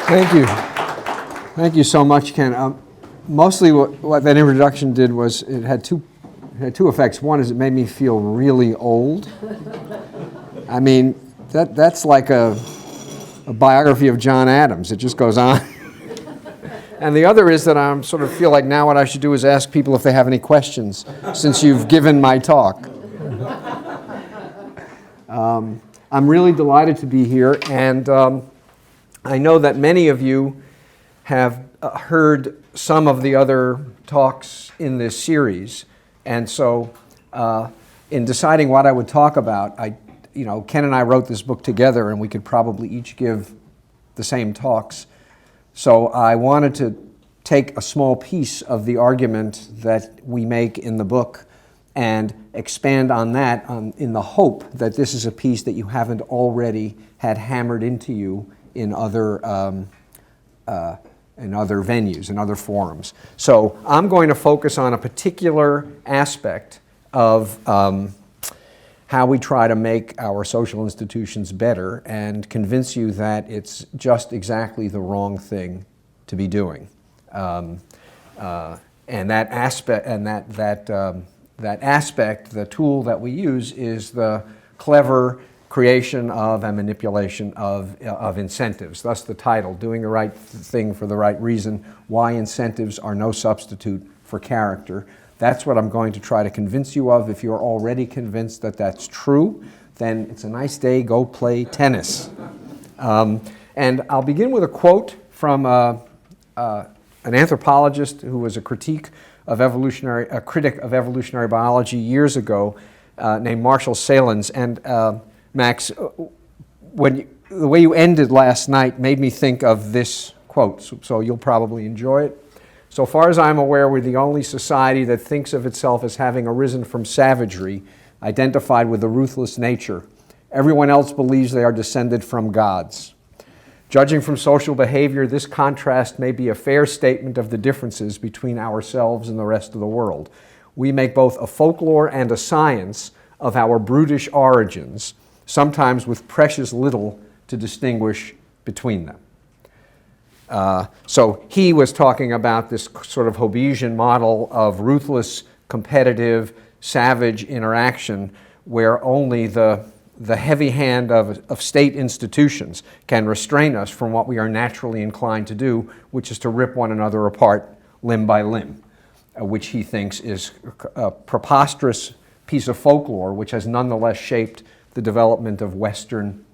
Thank you. Thank you so much, Ken. Mostly what that introduction did was it had two effects. One is it made me feel really old. I mean, that's like a biography of John Adams. It just goes on. And the other is that I sort of feel like now what I should do is ask people if they have any questions, since you've given my talk. I'm really delighted to be here, and I know that many of you have heard some of the other talks in this series, and so in deciding what I would talk about, Ken and I wrote this book together, and we could probably each give the same talks. So I wanted to take a small piece of the argument that we make in the book and expand on that in the hope that this is a piece that you haven't already had hammered into you in other venues, in other forums. So I'm going to focus on a particular aspect of how we try to make our social institutions better and convince you that it's just exactly the wrong thing to be doing. And that aspect, the tool that we use, is the clever creation of and manipulation of incentives. Thus the title, Doing the Right Thing for the Right Reason, Why Incentives Are No Substitute for Character. That's what I'm going to try to convince you of. If you're already convinced that that's true, then it's a nice day, go play tennis. And I'll begin with a quote from an anthropologist who was a critic of evolutionary biology years ago, named Marshall Salins. And Max, the way you ended last night made me think of this quote, so you'll probably enjoy it. So far as I'm aware, we're the only society that thinks of itself as having arisen from savagery, identified with a ruthless nature. Everyone else believes they are descended from gods. Judging from social behavior, this contrast may be a fair statement of the differences between ourselves and the rest of the world. We make both a folklore and a science of our brutish origins, sometimes with precious little to distinguish between them. So he was talking about this sort of Hobbesian model of ruthless, competitive, savage interaction where only the heavy hand of state institutions can restrain us from what we are naturally inclined to do, which is to rip one another apart limb by limb, which he thinks is a preposterous piece of folklore which has nonetheless shaped the development of Western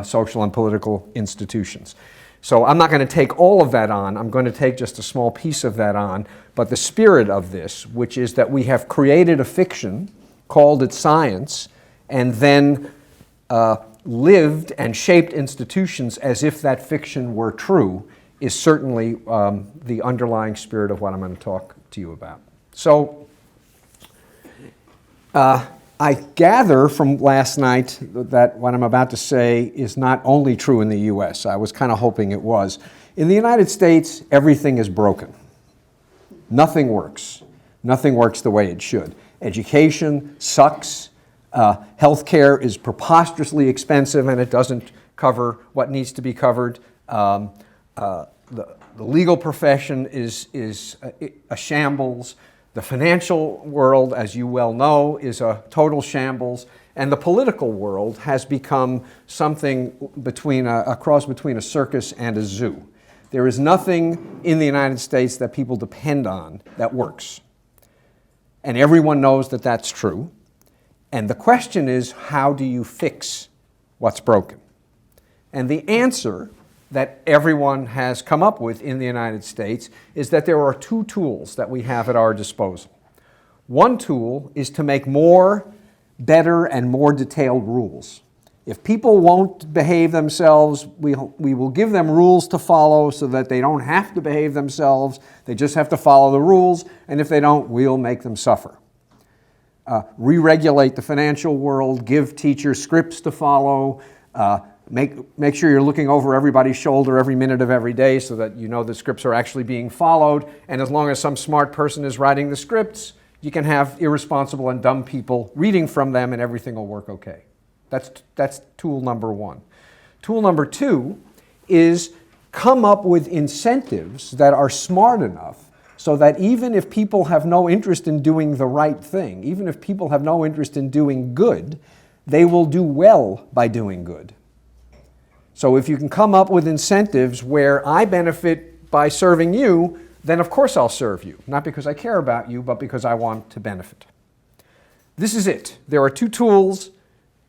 social and political institutions. So I'm not going to take all of that on. I'm going to take just a small piece of that on. But the spirit of this, which is that we have created a fiction, called it science, and then lived and shaped institutions as if that fiction were true, is certainly the underlying spirit of what I'm going to talk to you about. So I gather from last night that what I'm about to say is not only true in the U.S. I was kind of hoping it was. In the United States, everything is broken. Nothing works. Nothing works the way it should. Education sucks. Healthcare is preposterously expensive and it doesn't cover what needs to be covered. The legal profession is a shambles. The financial world, as you well know, is a total shambles, and the political world has become something between a cross between a circus and a zoo. There is nothing in the United States that people depend on that works. And everyone knows that that's true. And the question is, how do you fix what's broken? And the answer that everyone has come up with in the United States is that there are two tools that we have at our disposal. One tool is to make more, better, and more detailed rules. If people won't behave themselves, we will give them rules to follow so that they don't have to behave themselves. They just have to follow the rules, and if they don't, we'll make them suffer. Re-regulate the financial world, give teachers scripts to follow, make sure you're looking over everybody's shoulder every minute of every day so that you know the scripts are actually being followed. And as long as some smart person is writing the scripts, you can have irresponsible and dumb people reading from them and everything will work okay. That's tool number one. Tool number two is come up with incentives that are smart enough so that even if people have no interest in doing the right thing, even if people have no interest in doing good, they will do well by doing good. So if you can come up with incentives where I benefit by serving you, then of course I'll serve you. Not because I care about you, but because I want to benefit. This is it. There are two tools.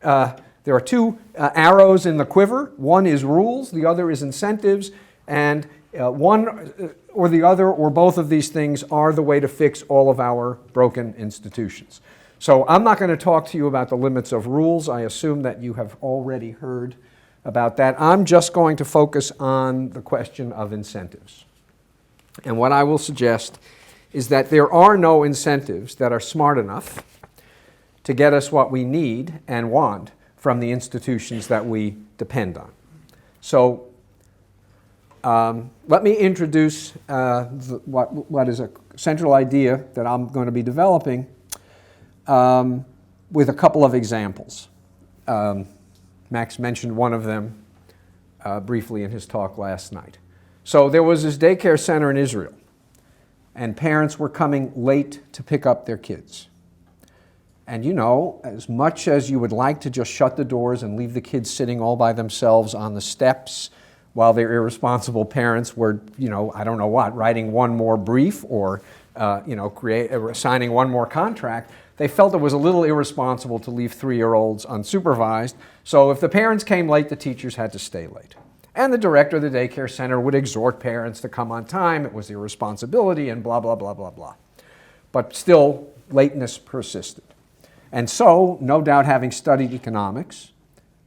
There are two arrows in the quiver. One is rules, the other is incentives, and one or the other or both of these things are the way to fix all of our broken institutions. So I'm not going to talk to you about the limits of rules. I assume that you have already heard about that. I'm just going to focus on the question of incentives. And what I will suggest is that there are no incentives that are smart enough to get us what we need and want from the institutions that we depend on. So let me introduce what is a central idea that I'm going to be developing with a couple of examples. Max mentioned one of them briefly in his talk last night. So there was this daycare center in Israel, and parents were coming late to pick up their kids. And you know, as much as you would like to just shut the doors and leave the kids sitting all by themselves on the steps while their irresponsible parents were, I don't know what, writing one more brief or, signing one more contract, they felt it was a little irresponsible to leave 3-year-olds unsupervised. So if the parents came late, the teachers had to stay late. And the director of the daycare center would exhort parents to come on time. It was their responsibility and blah, blah, blah, blah, blah. But still, lateness persisted. And so, no doubt having studied economics,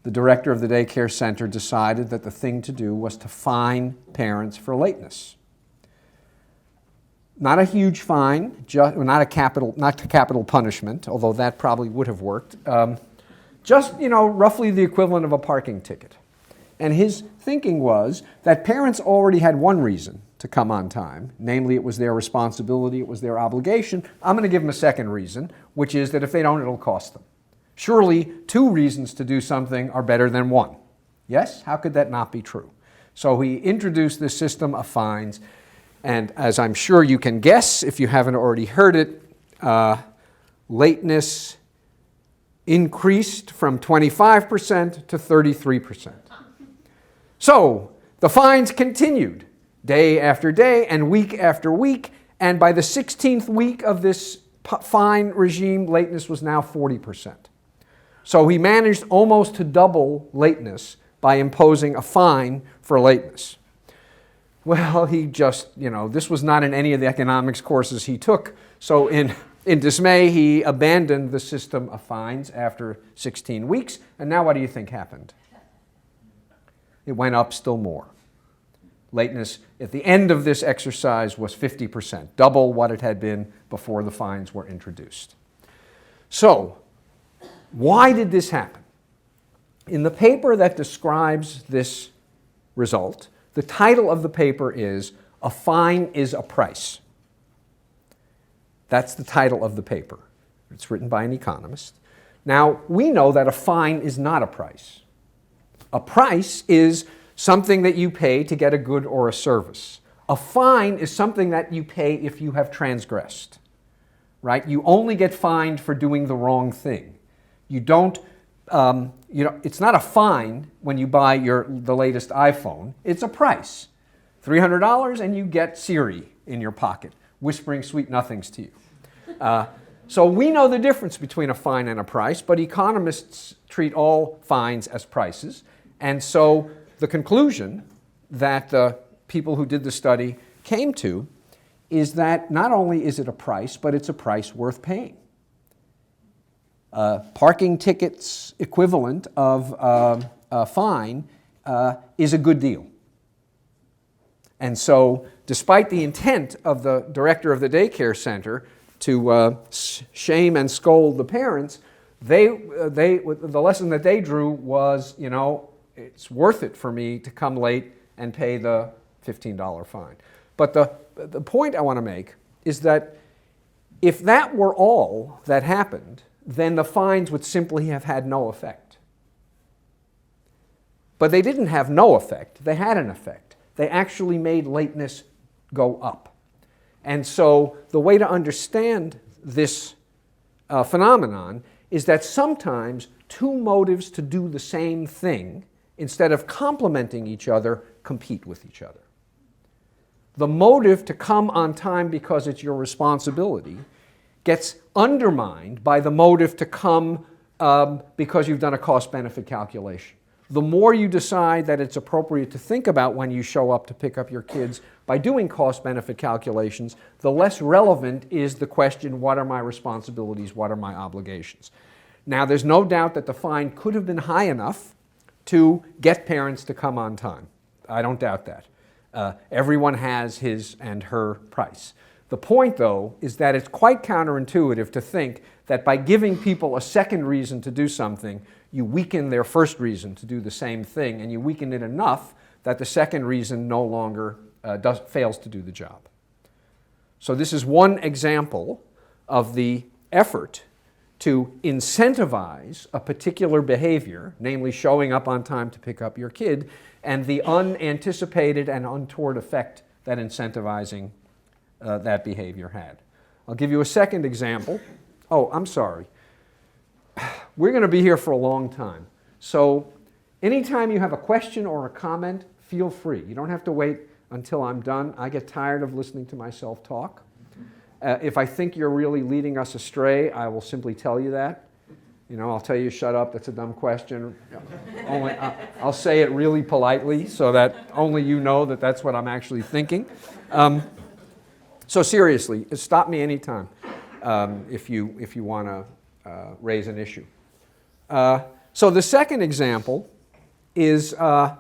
the director of the daycare center decided that the thing to do was to fine parents for lateness. Not a huge fine, not capital punishment, although that probably would have worked. Roughly the equivalent of a parking ticket. And his thinking was that parents already had one reason to come on time, namely it was their responsibility, it was their obligation. I'm going to give them a second reason, which is that if they don't, it'll cost them. Surely 2 reasons to do something are better than 1. Yes? How could that not be true? So he introduced this system of fines, and as I'm sure you can guess, if you haven't already heard it, lateness increased from 25% to 33%. So the fines continued day after day and week after week, and by the 16th week of this fine regime, lateness was now 40%. So he managed almost to double lateness by imposing a fine for lateness. Well, he just, this was not in any of the economics courses he took, so in dismay, he abandoned the system of fines after 16 weeks, and now what do you think happened? It went up still more. Lateness at the end of this exercise was 50%, double what it had been before the fines were introduced. So, why did this happen? In the paper that describes this result, the title of the paper is "A Fine is a Price." That's the title of the paper. It's written by an economist. Now, we know that a fine is not a price. A price is something that you pay to get a good or a service. A fine is something that you pay if you have transgressed, right? You only get fined for doing the wrong thing. You don't, it's not a fine when you buy the latest iPhone. It's a price. $300 and you get Siri in your pocket, whispering sweet nothings to you. So we know the difference between a fine and a price, but economists treat all fines as prices. And so the conclusion that the people who did the study came to is that not only is it a price, but it's a price worth paying. Parking tickets equivalent of a fine is a good deal. And so despite the intent of the director of the daycare center to shame and scold the parents, the lesson that they drew was, it's worth it for me to come late and pay the $15 fine. But the point I want to make is that if that were all that happened, then the fines would simply have had no effect. But they didn't have no effect. They had an effect. they actually made lateness go up. And so the way to understand this phenomenon is that sometimes two motives to do the same thing, instead of complementing each other, compete with each other. The motive to come on time because it's your responsibility gets undermined by the motive to come because you've done a cost-benefit calculation. The more you decide that it's appropriate to think about when you show up to pick up your kids by doing cost-benefit calculations, the less relevant is the question, what are my responsibilities, what are my obligations? Now, there's no doubt that the fine could have been high enough to get parents to come on time. I don't doubt that. Everyone has his and her price. The point, though, is that it's quite counterintuitive to think that by giving people a second reason to do something, you weaken their first reason to do the same thing, and you weaken it enough that the second reason no longer fails to do the job. So this is one example of the effort to incentivize a particular behavior, namely showing up on time to pick up your kid, and the unanticipated and untoward effect that incentivizing that behavior had. I'll give you a second example. Oh, I'm sorry. We're going to be here for a long time. So anytime you have a question or a comment, feel free. You don't have to wait until I'm done. I get tired of listening to myself talk. If I think you're really leading us astray, I will simply tell you that. You know, I'll tell you, shut up, that's a dumb question. I'll say it really politely so that only you know that that's what I'm actually thinking. So seriously, stop me anytime if you want to raise an issue. So the second example is a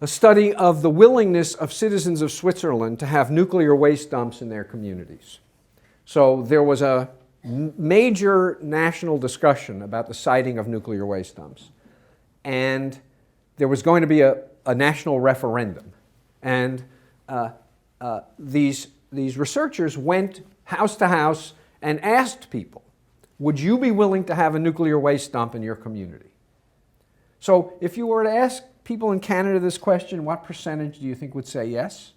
study of the willingness of citizens of Switzerland to have nuclear waste dumps in their communities. So there was a major national discussion about the siting of nuclear waste dumps. And there was going to be a national referendum. And these researchers went house to house and asked people, would you be willing to have a nuclear waste dump in your community? So if you were to ask people in Canada this question, what percentage do you think would say yes?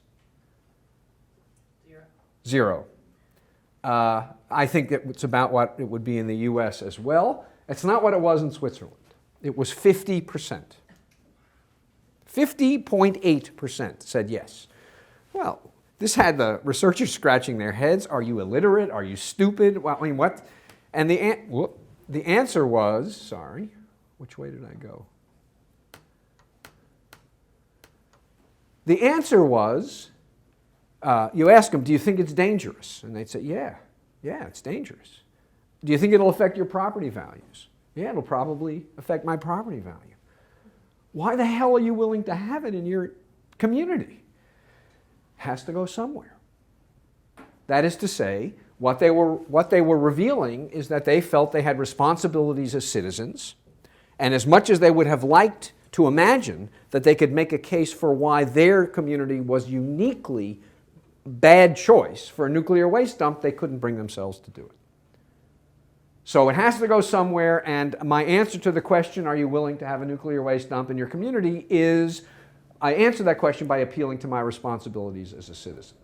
0. I think it's about what it would be in the US as well. It's not what it was in Switzerland. It was 50%. 50.8% said yes. Well, this had the researchers scratching their heads. Are you illiterate? Are you stupid? Well, I mean, what? And the answer was, sorry, which way did I go? The answer was, you ask them, do you think it's dangerous? And they'd say, yeah, it's dangerous. Do you think it'll affect your property values? Yeah, it'll probably affect my property value. Why the hell are you willing to have it in your community? Has to go somewhere. That is to say, what they were revealing is that they felt they had responsibilities as citizens, and as much as they would have liked to imagine that they could make a case for why their community was uniquely bad choice for a nuclear waste dump, they couldn't bring themselves to do it. So it has to go somewhere, and my answer to the question, are you willing to have a nuclear waste dump in your community, is I answer that question by appealing to my responsibilities as a citizen.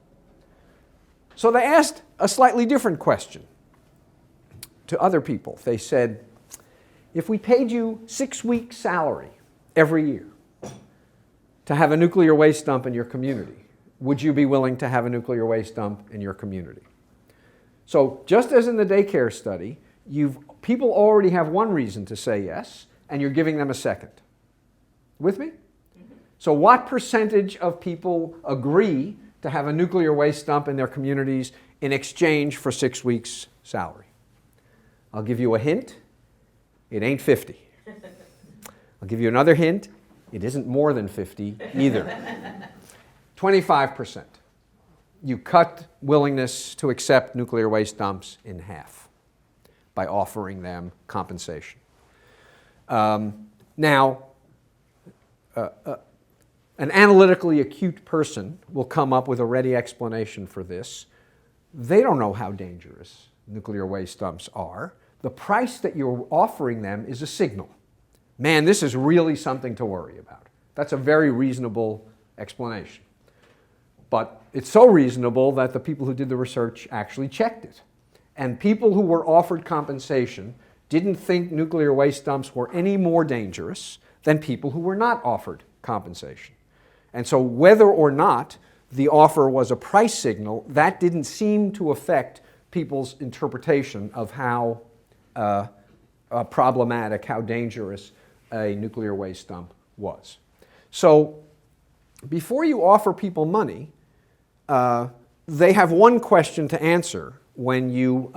So they asked a slightly different question to other people. They said, if we paid you 6 weeks' salary every year to have a nuclear waste dump in your community, would you be willing to have a nuclear waste dump in your community? So just as in the daycare study, people already have one reason to say yes, and you're giving them a second. With me? So what percentage of people agree to have a nuclear waste dump in their communities in exchange for 6 weeks' salary? I'll give you a hint. It ain't 50. I'll give you another hint. It isn't more than 50 either. 25%. You cut willingness to accept nuclear waste dumps in half by offering them compensation. Now, an analytically acute person will come up with a ready explanation for this. They don't know how dangerous nuclear waste dumps are. The price that you're offering them is a signal. Man, this is really something to worry about. That's a very reasonable explanation. But it's so reasonable that the people who did the research actually checked it. And people who were offered compensation didn't think nuclear waste dumps were any more dangerous than people who were not offered compensation. And so whether or not the offer was a price signal, that didn't seem to affect people's interpretation of how problematic, how dangerous a nuclear waste dump was. So before you offer people money, they have one question to answer when you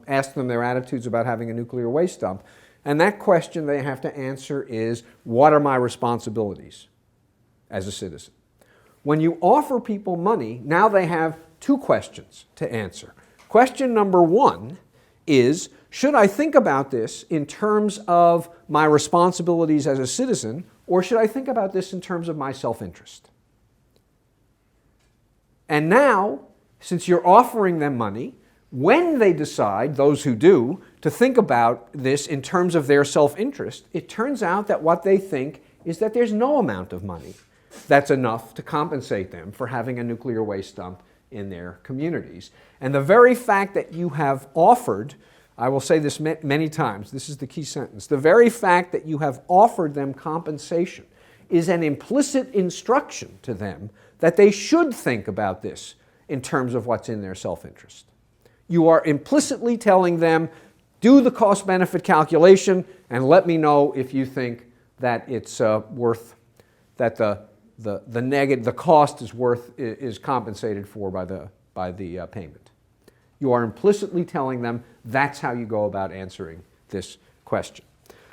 ask them their attitudes about having a nuclear waste dump. And that question they have to answer is, what are my responsibilities as a citizen? When you offer people money, now they have two questions to answer. Question number one is, should I think about this in terms of my responsibilities as a citizen, or should I think about this in terms of my self-interest? And now, since you're offering them money, when they decide, those who do, to think about this in terms of their self-interest, it turns out that what they think is that there's no amount of money that's enough to compensate them for having a nuclear waste dump in their communities. And the very fact that you have offered, I will say this many times, this is the key sentence, the very fact that you have offered them compensation is an implicit instruction to them that they should think about this in terms of what's in their self-interest. You are implicitly telling them, do the cost-benefit calculation and let me know if you think that it's worth, that the cost is compensated for by the payment. You are implicitly telling them that's how you go about answering this question.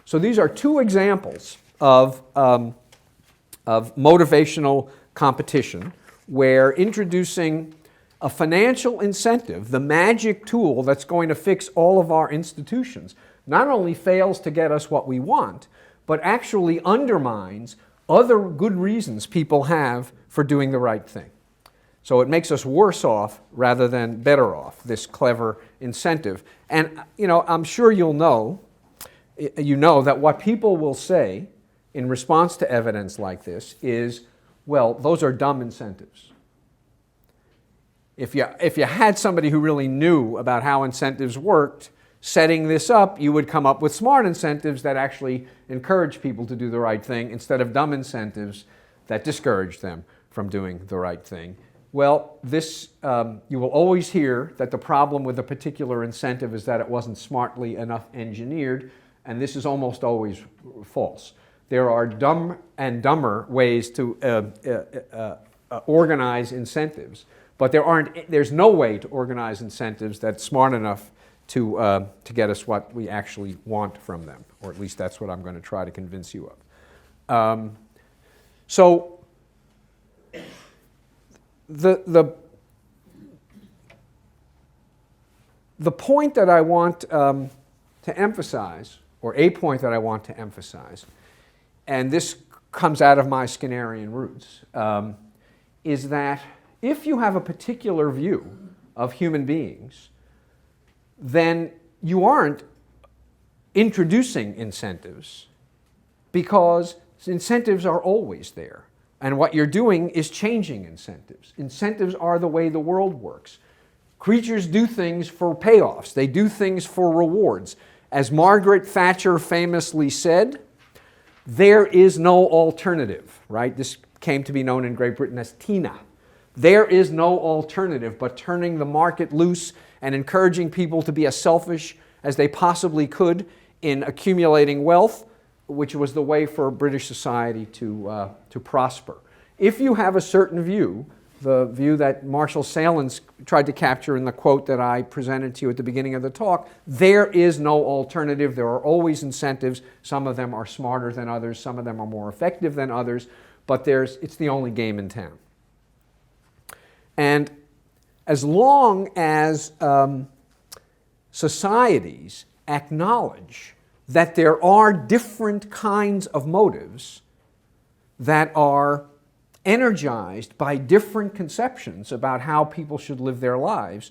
So these are two examples of motivational competition where introducing a financial incentive, the magic tool that's going to fix all of our institutions, not only fails to get us what we want, but actually undermines other good reasons people have for doing the right thing. So it makes us worse off rather than better off, this clever incentive. And I'm sure you know that what people will say in response to evidence like this is, well, those are dumb incentives. If you had somebody who really knew about how incentives worked, setting this up, you would come up with smart incentives that actually encourage people to do the right thing instead of dumb incentives that discourage them from doing the right thing. Well, this, you will always hear that the problem with a particular incentive is that it wasn't smartly enough engineered, and this is almost always false. There are dumb and dumber ways to organize incentives, but there's no way to organize incentives that's smart enough to get us what we actually want from them, or at least that's what I'm going to try to convince you of. So the point that I want to emphasize, or a point that I want to emphasize, and this comes out of my Skinnerian roots, is that if you have a particular view of human beings, then you aren't introducing incentives, because incentives are always there. And what you're doing is changing incentives. Incentives are the way the world works. Creatures do things for payoffs. They do things for rewards. As Margaret Thatcher famously said, there is no alternative, right? This came to be known in Great Britain as TINA. There is no alternative but turning the market loose and encouraging people to be as selfish as they possibly could in accumulating wealth, which was the way for British society to prosper. If you have a certain view, the view that Marshall Salins tried to capture in the quote that I presented to you at the beginning of the talk, there is no alternative. There are always incentives. Some of them are smarter than others. Some of them are more effective than others. But it's the only game in town. And as long as societies acknowledge that there are different kinds of motives that are energized by different conceptions about how people should live their lives,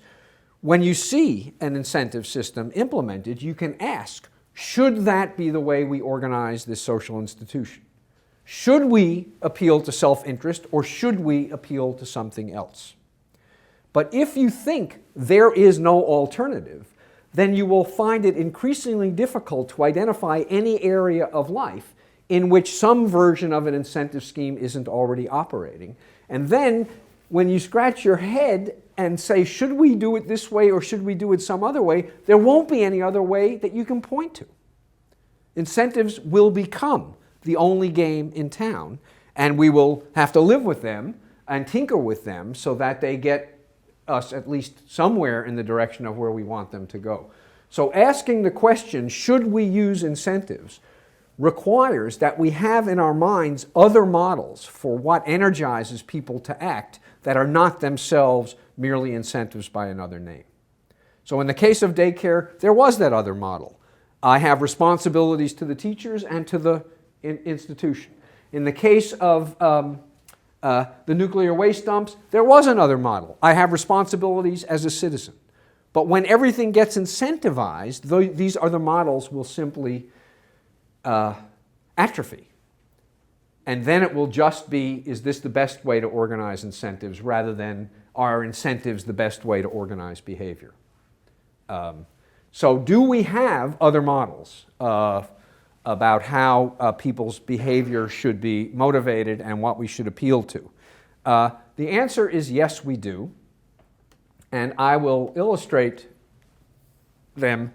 when you see an incentive system implemented, you can ask, should that be the way we organize this social institution? Should we appeal to self-interest, or should we appeal to something else? But if you think there is no alternative, then you will find it increasingly difficult to identify any area of life in which some version of an incentive scheme isn't already operating. And then when you scratch your head and say, should we do it this way or should we do it some other way, there won't be any other way that you can point to. Incentives will become the only game in town, and we will have to live with them and tinker with them so that they get us at least somewhere in the direction of where we want them to go. So asking the question, should we use incentives, requires that we have in our minds other models for what energizes people to act that are not themselves merely incentives by another name. So in the case of daycare, there was that other model. I have responsibilities to the teachers and to the institution. In the case of the nuclear waste dumps, there was another model. I have responsibilities as a citizen. But when everything gets incentivized, these other models will simply atrophy. And then it will just be, is this the best way to organize incentives, rather than are incentives the best way to organize behavior? So do we have other models about how people's behavior should be motivated and what we should appeal to? The answer is yes, we do. And I will illustrate them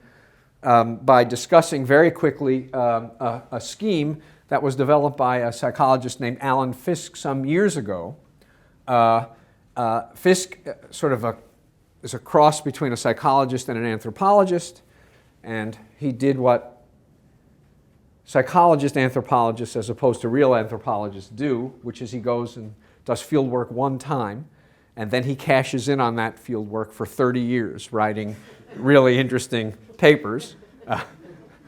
by discussing very quickly a scheme that was developed by a psychologist named Alan Fisk some years ago. Fisk is a cross between a psychologist and an anthropologist, and he did what psychologist anthropologists, as opposed to real anthropologists, do, which is he goes and does field work one time, and then he cashes in on that field work for 30 years, writing really interesting papers.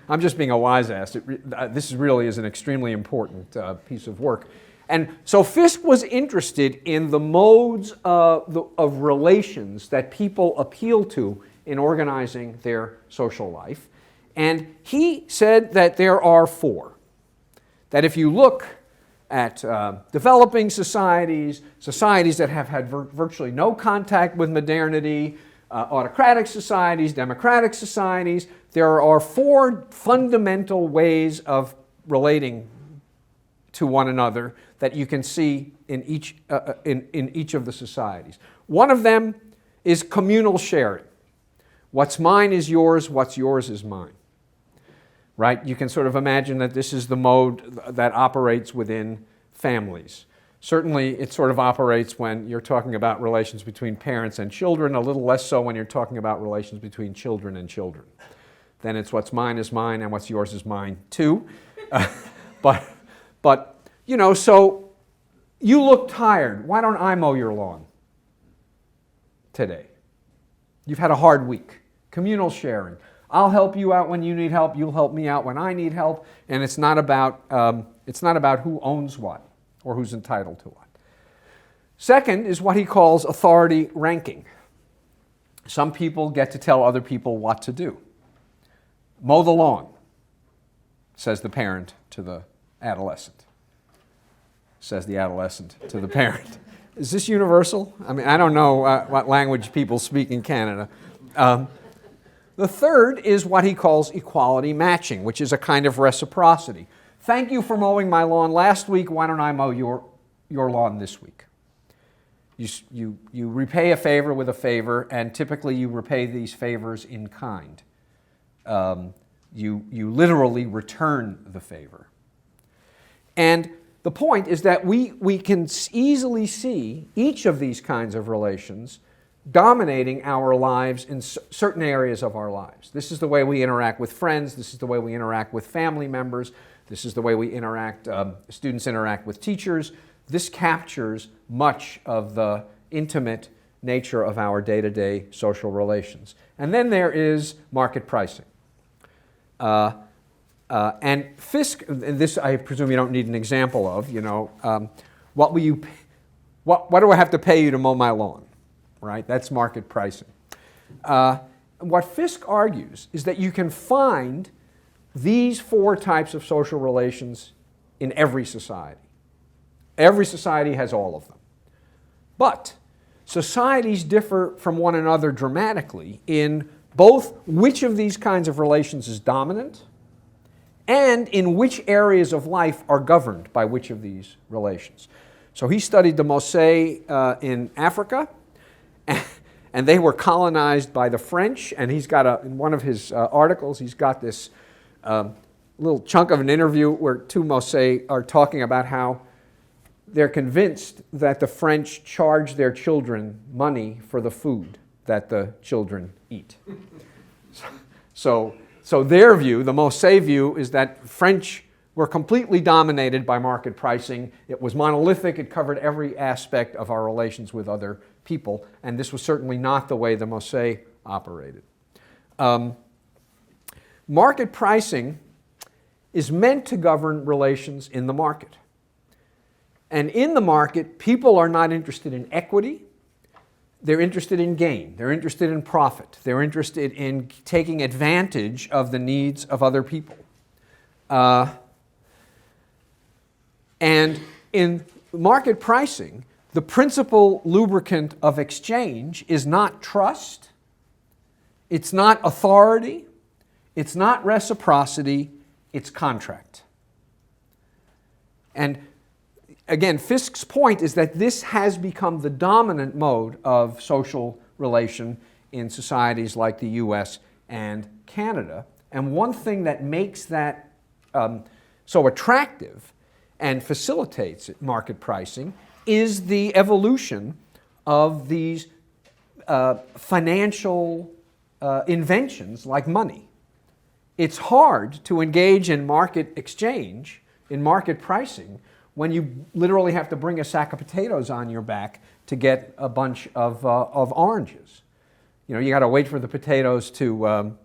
I'm just being a wise ass. This really is an extremely important piece of work. And so Fisk was interested in the modes of relations that people appeal to in organizing their social life. And he said that there are four. That if you look at developing societies, societies that have had virtually no contact with modernity, autocratic societies, democratic societies, there are four fundamental ways of relating to one another that you can see in each of the societies. One of them is communal sharing. What's mine is yours, what's yours is mine. Right? You can sort of imagine that this is the mode that operates within families. Certainly, it sort of operates when you're talking about relations between parents and children, a little less so when you're talking about relations between children and children. Then it's what's mine is mine and what's yours is mine too. But you know, so you look tired. Why don't I mow your lawn today? You've had a hard week. Communal sharing. I'll help you out when you need help. You'll help me out when I need help. And it's not about who owns what or who's entitled to what. Second is what he calls authority ranking. Some people get to tell other people what to do. Mow the lawn, says the parent to the adolescent. Says the adolescent to the parent. Is this universal? I mean, I don't know what language people speak in Canada. The third is what he calls equality matching, which is a kind of reciprocity. Thank you for mowing my lawn last week. Why don't I mow your lawn this week? You repay a favor with a favor, and typically you repay these favors in kind. You literally return the favor. And the point is that we can easily see each of these kinds of relations dominating our lives in certain areas of our lives. This is the way we interact with friends. This is the way we interact with family members. This is the way we interact, students interact with teachers. This captures much of the intimate nature of our day-to-day social relations. And then there is market pricing. And Fisk, and this I presume you don't need an example of, what do I have to pay you to mow my lawn? Right? That's market pricing. What Fisk argues is that you can find these four types of social relations in every society. Every society has all of them. But societies differ from one another dramatically in both which of these kinds of relations is dominant and in which areas of life are governed by which of these relations. So he studied the Mosai in Africa, and they were colonized by the French, and he's got in one of his articles, he's got this little chunk of an interview where two Mosai are talking about how they're convinced that the French charge their children money for the food that the children eat. So their view, the Mosai view, is that French were completely dominated by market pricing. It was monolithic. It covered every aspect of our relations with other people, and this was certainly not the way the Mosai operated. Market pricing is meant to govern relations in the market. And in the market, people are not interested in equity. They're interested in gain. They're interested in profit. They're interested in taking advantage of the needs of other people. And in market pricing, the principal lubricant of exchange is not trust, it's not authority, it's not reciprocity, it's contract. And again, Fiske's point is that this has become the dominant mode of social relation in societies like the US and Canada. And one thing that makes that so attractive and facilitates market pricing is the evolution of these financial inventions like money. It's hard to engage in market exchange, in market pricing, when you literally have to bring a sack of potatoes on your back to get a bunch of oranges. You know, you got to wait for the potatoes to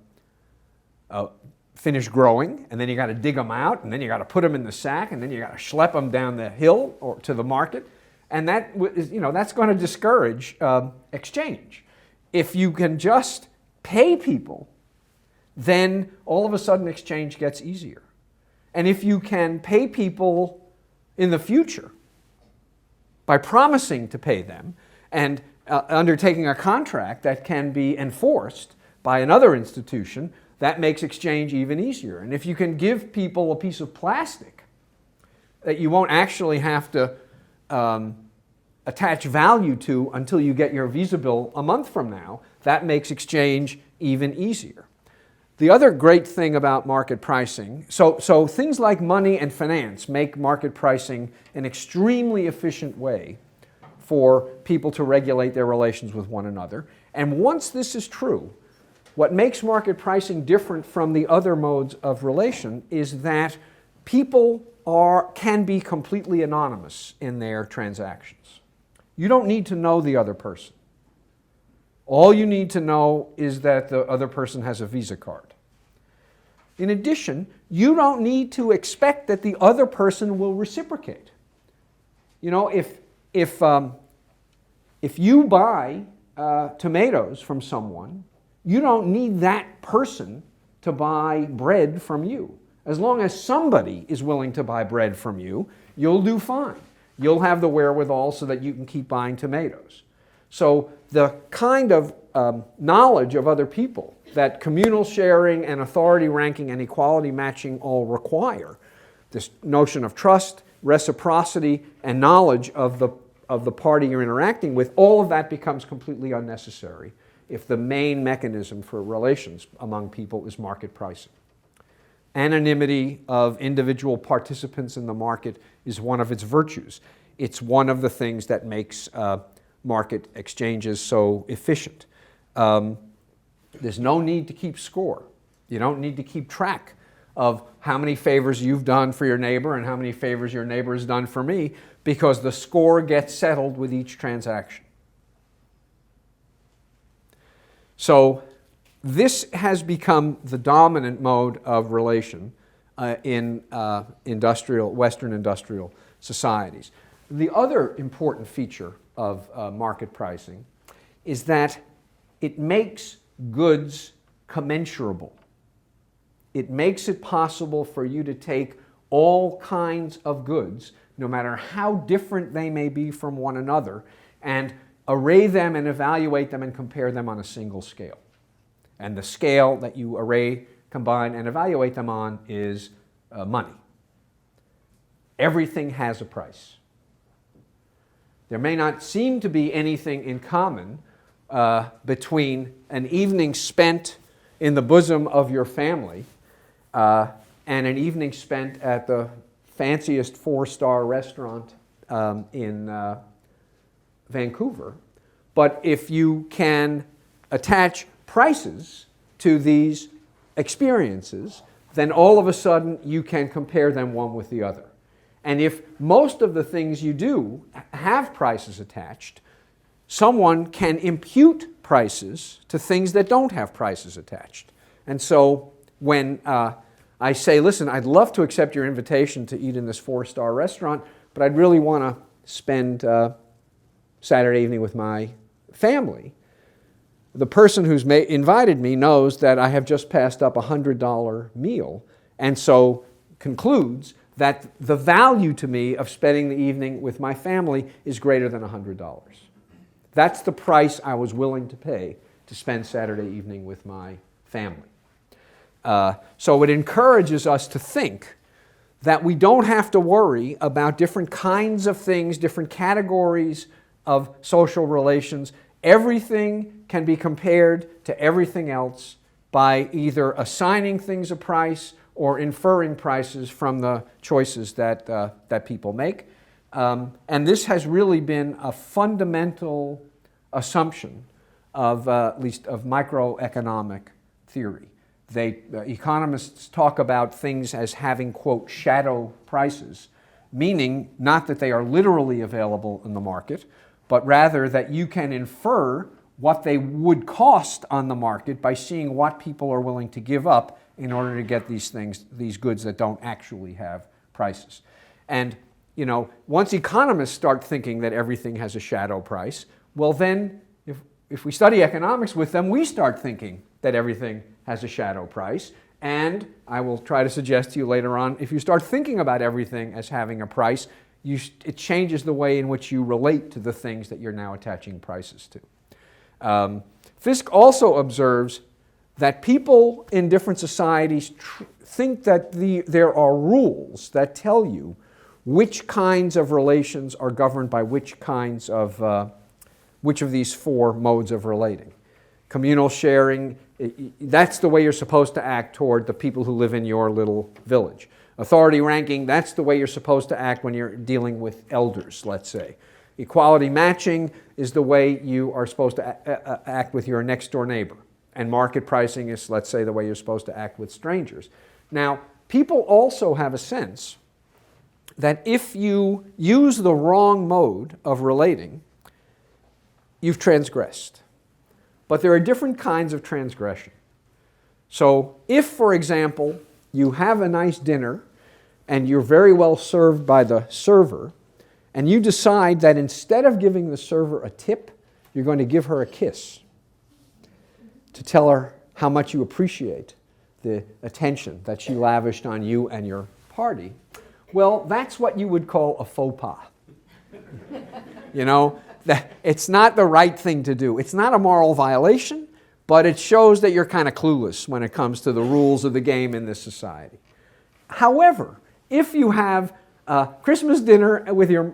finish growing, and then you got to dig them out, and then you got to put them in the sack, and then you got to schlep them down the hill or to the market, and that is, you know, that's going to discourage exchange. If you can just pay people, then all of a sudden exchange gets easier. And if you can pay people in the future by promising to pay them and undertaking a contract that can be enforced by another institution, that makes exchange even easier. And if you can give people a piece of plastic that you won't actually have to attach value to until you get your Visa bill a month from now, that makes exchange even easier. The other great thing about market pricing, so things like money and finance make market pricing an extremely efficient way for people to regulate their relations with one another. And once this is true, what makes market pricing different from the other modes of relation is that people can be completely anonymous in their transactions. You don't need to know the other person. All you need to know is that the other person has a Visa card. In addition, you don't need to expect that the other person will reciprocate. You know, if you buy tomatoes from someone, you don't need that person to buy bread from you. As long as somebody is willing to buy bread from you, you'll do fine. You'll have the wherewithal so that you can keep buying tomatoes. So the kind of knowledge of other people that communal sharing and authority ranking and equality matching all require, this notion of trust, reciprocity, and knowledge of the party you're interacting with, all of that becomes completely unnecessary if the main mechanism for relations among people is market pricing. Anonymity of individual participants in the market is one of its virtues. It's one of the things that makes market exchanges so efficient. There's no need to keep score. You don't need to keep track of how many favors you've done for your neighbor and how many favors your neighbor has done for me, because the score gets settled with each transaction. So this has become the dominant mode of relation in Western industrial societies. The other important feature of market pricing is that it makes goods commensurable. It makes it possible for you to take all kinds of goods, no matter how different they may be from one another, and array them and evaluate them and compare them on a single scale. And the scale that you array, combine, and evaluate them on is money. Everything has a price. There may not seem to be anything in common between an evening spent in the bosom of your family and an evening spent at the fanciest four-star restaurant in Vancouver. But if you can attach prices to these experiences, then all of a sudden you can compare them one with the other. And if most of the things you do have prices attached, someone can impute prices to things that don't have prices attached. And so when I say, listen, I'd love to accept your invitation to eat in this four-star restaurant, but I'd really want to spend Saturday evening with my family, the person who's invited me knows that I have just passed up a $100 meal, and so concludes that the value to me of spending the evening with my family is greater than $100. That's the price I was willing to pay to spend Saturday evening with my family. So it encourages us to think that we don't have to worry about different kinds of things, different categories of social relations. Everything can be compared to everything else by either assigning things a price or inferring prices from the choices that people make. And this has really been a fundamental assumption of, at least of microeconomic theory. Economists talk about things as having, quote, shadow prices, meaning not that they are literally available in the market, but rather that you can infer what they would cost on the market by seeing what people are willing to give up in order to get these things, these goods that don't actually have prices. And, you know, once economists start thinking that everything has a shadow price, well then, if we study economics with them, we start thinking that everything has a shadow price. And I will try to suggest to you later on, if you start thinking about everything as having a price, it changes the way in which you relate to the things that you're now attaching prices to. Fisk also observes that people in different societies think that there are rules that tell you which kinds of relations are governed by which of these four modes of relating. Communal sharing, that's the way you're supposed to act toward the people who live in your little village. Authority ranking, that's the way you're supposed to act when you're dealing with elders, let's say. Equality matching is the way you are supposed to act with your next door neighbor. And market pricing is, let's say, the way you're supposed to act with strangers. Now, people also have a sense that if you use the wrong mode of relating, you've transgressed. But there are different kinds of transgression. So if, for example, you have a nice dinner and you're very well served by the server, and you decide that instead of giving the server a tip, you're going to give her a kiss to tell her how much you appreciate the attention that she lavished on you and your party, well, that's what you would call a faux pas. You know, it's not the right thing to do. It's not a moral violation, but it shows that you're kind of clueless when it comes to the rules of the game in this society. However, if you have a Christmas dinner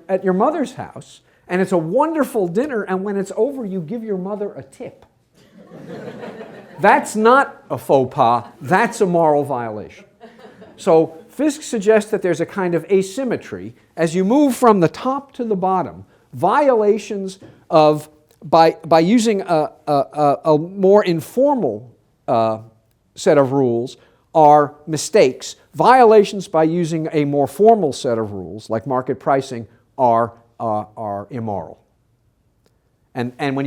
at your mother's house, and it's a wonderful dinner, and when it's over, you give your mother a tip, that's not a faux pas, that's a moral violation. So Fisk suggests that there's a kind of asymmetry. As you move from the top to the bottom, violations of, by using a more informal set of rules are mistakes. Violations by using a more formal set of rules, like market pricing, are immoral. And when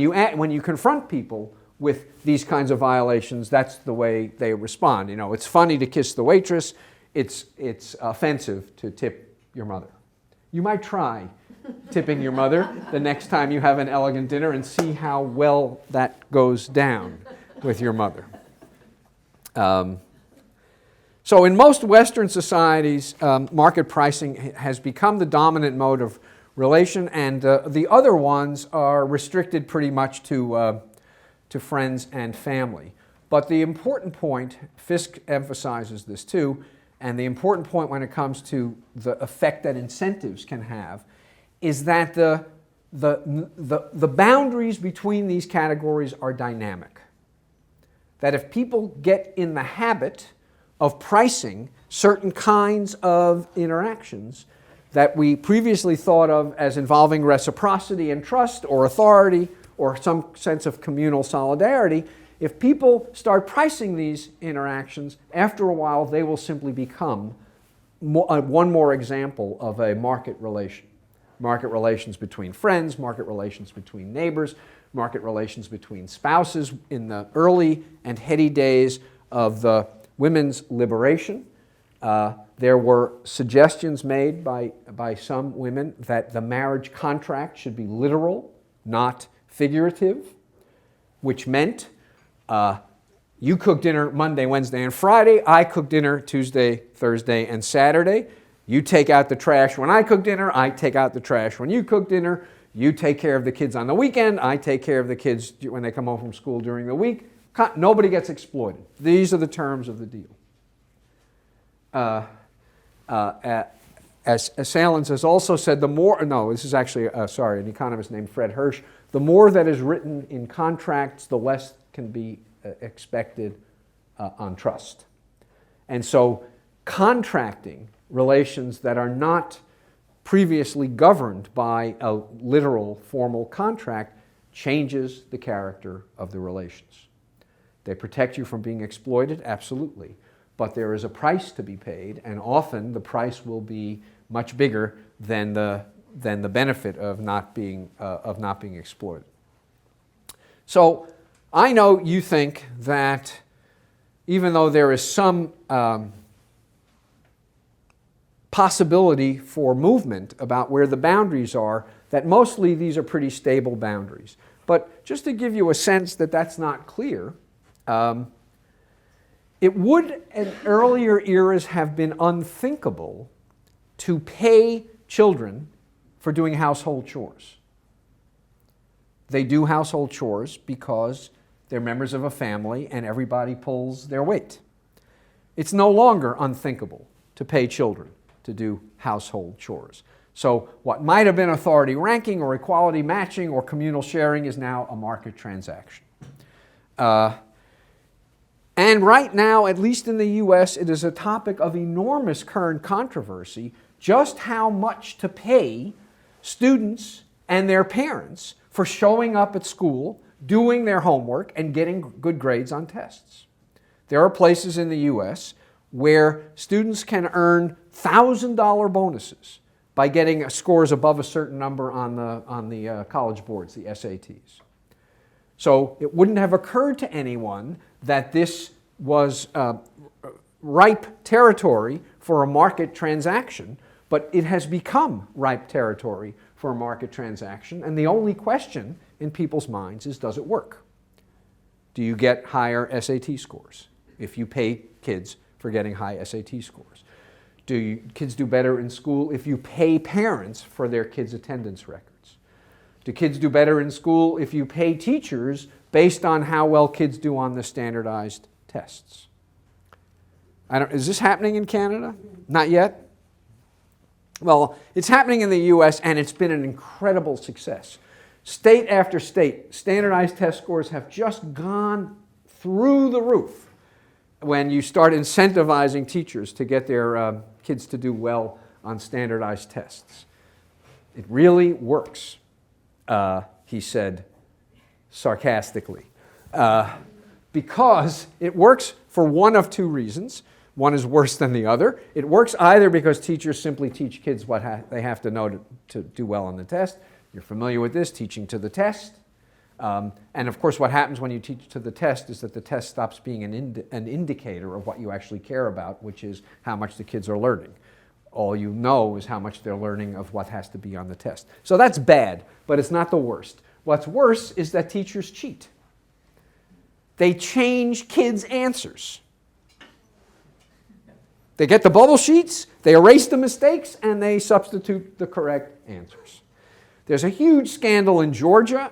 you confront people with these kinds of violations, that's the way they respond. You know, it's funny to kiss the waitress. It's offensive to tip your mother. You might try tipping your mother the next time you have an elegant dinner and see how well that goes down with your mother. So in most Western societies, market pricing has become the dominant mode of relation, and the other ones are restricted pretty much to friends and family. But the important point, Fisk emphasizes this too, and the important point when it comes to the effect that incentives can have, is that the boundaries between these categories are dynamic. That if people get in the habit of pricing certain kinds of interactions that we previously thought of as involving reciprocity and trust or authority or some sense of communal solidarity, if people start pricing these interactions, after a while they will simply become one more example of a market relation. Market relations between friends, market relations between neighbors, market relations between spouses. In the early and heady days of the women's liberation, there were suggestions made by some women that the marriage contract should be literal, not figurative, which meant you cook dinner Monday, Wednesday, and Friday. I cook dinner Tuesday, Thursday, and Saturday. You take out the trash when I cook dinner. I take out the trash when you cook dinner. You take care of the kids on the weekend. I take care of the kids when they come home from school during the week. Nobody gets exploited. These are the terms of the deal. As Salins has also said, this is actually, an economist named Fred Hirsch, the more that is written in contracts, the less can be expected on trust. And so contracting relations that are not previously governed by a literal formal contract changes the character of the relations. They protect you from being exploited, absolutely. But there is a price to be paid, and often the price will be much bigger than the benefit of not being exploited. So I know you think that even though there is some possibility for movement about where the boundaries are, that mostly these are pretty stable boundaries. But just to give you a sense that that's not clear, it would in earlier eras have been unthinkable to pay children for doing household chores. They do household chores because they're members of a family and everybody pulls their weight. It's no longer unthinkable to pay children to do household chores. So what might have been authority ranking or equality matching or communal sharing is now a market transaction. And right now, at least in the US, it is a topic of enormous current controversy just how much to pay students and their parents for showing up at school, doing their homework, and getting good grades on tests. There are places in the US where students can earn $1,000 bonuses by getting scores above a certain number on the college boards, the SATs. So it wouldn't have occurred to anyone that this was ripe territory for a market transaction, but it has become ripe territory for a market transaction, and the only question in people's minds is, does it work? Do you get higher SAT scores if you pay kids for getting high SAT scores? Do kids do better in school if you pay parents for their kids' attendance records? Do kids do better in school if you pay teachers based on how well kids do on the standardized tests? Is this happening in Canada? Not yet? Well, it's happening in the US, and it's been an incredible success. State after state, standardized test scores have just gone through the roof when you start incentivizing teachers to get their kids to do well on standardized tests. It really works, he said sarcastically, because it works for one of two reasons. One is worse than the other. It works either because teachers simply teach kids what they have to know to do well on the test. You're familiar with this, teaching to the test. And of course, what happens when you teach to the test is that the test stops being an indicator of what you actually care about, which is how much the kids are learning. All you know is how much they're learning of what has to be on the test. So that's bad, but it's not the worst. What's worse is that teachers cheat. They change kids' answers. They get the bubble sheets, they erase the mistakes, and they substitute the correct answers. There's a huge scandal in Georgia.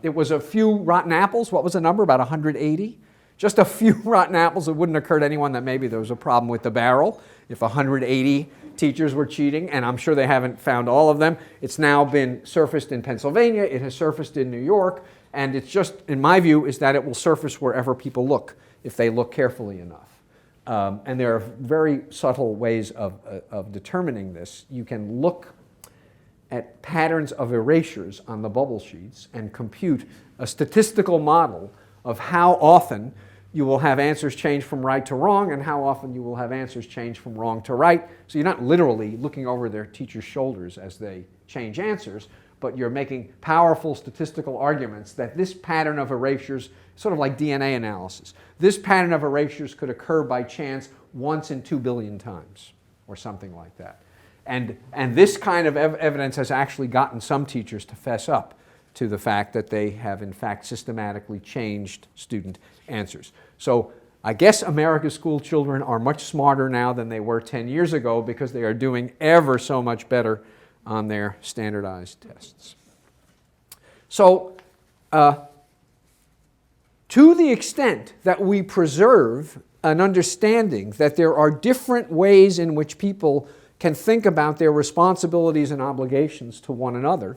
It was a few rotten apples. What was the number? About 180? Just a few rotten apples. It wouldn't occur to anyone that maybe there was a problem with the barrel if 180 teachers were cheating, and I'm sure they haven't found all of them. It's now been surfaced in Pennsylvania. It has surfaced in New York, and it's just, in my view, is that it will surface wherever people look, if they look carefully enough. And there are very subtle ways of determining this. You can look at patterns of erasures on the bubble sheets and compute a statistical model of how often you will have answers change from right to wrong and how often you will have answers change from wrong to right. So you're not literally looking over their teachers' shoulders as they change answers, but you're making powerful statistical arguments that this pattern of erasures, sort of like DNA analysis, this pattern of erasures could occur by chance once in 2 billion times or something like that. And this kind of evidence has actually gotten some teachers to fess up to the fact that they have in fact systematically changed student answers. So I guess America's school children are much smarter now than they were 10 years ago because they are doing ever so much better on their standardized tests. So to the extent that we preserve an understanding that there are different ways in which people can think about their responsibilities and obligations to one another,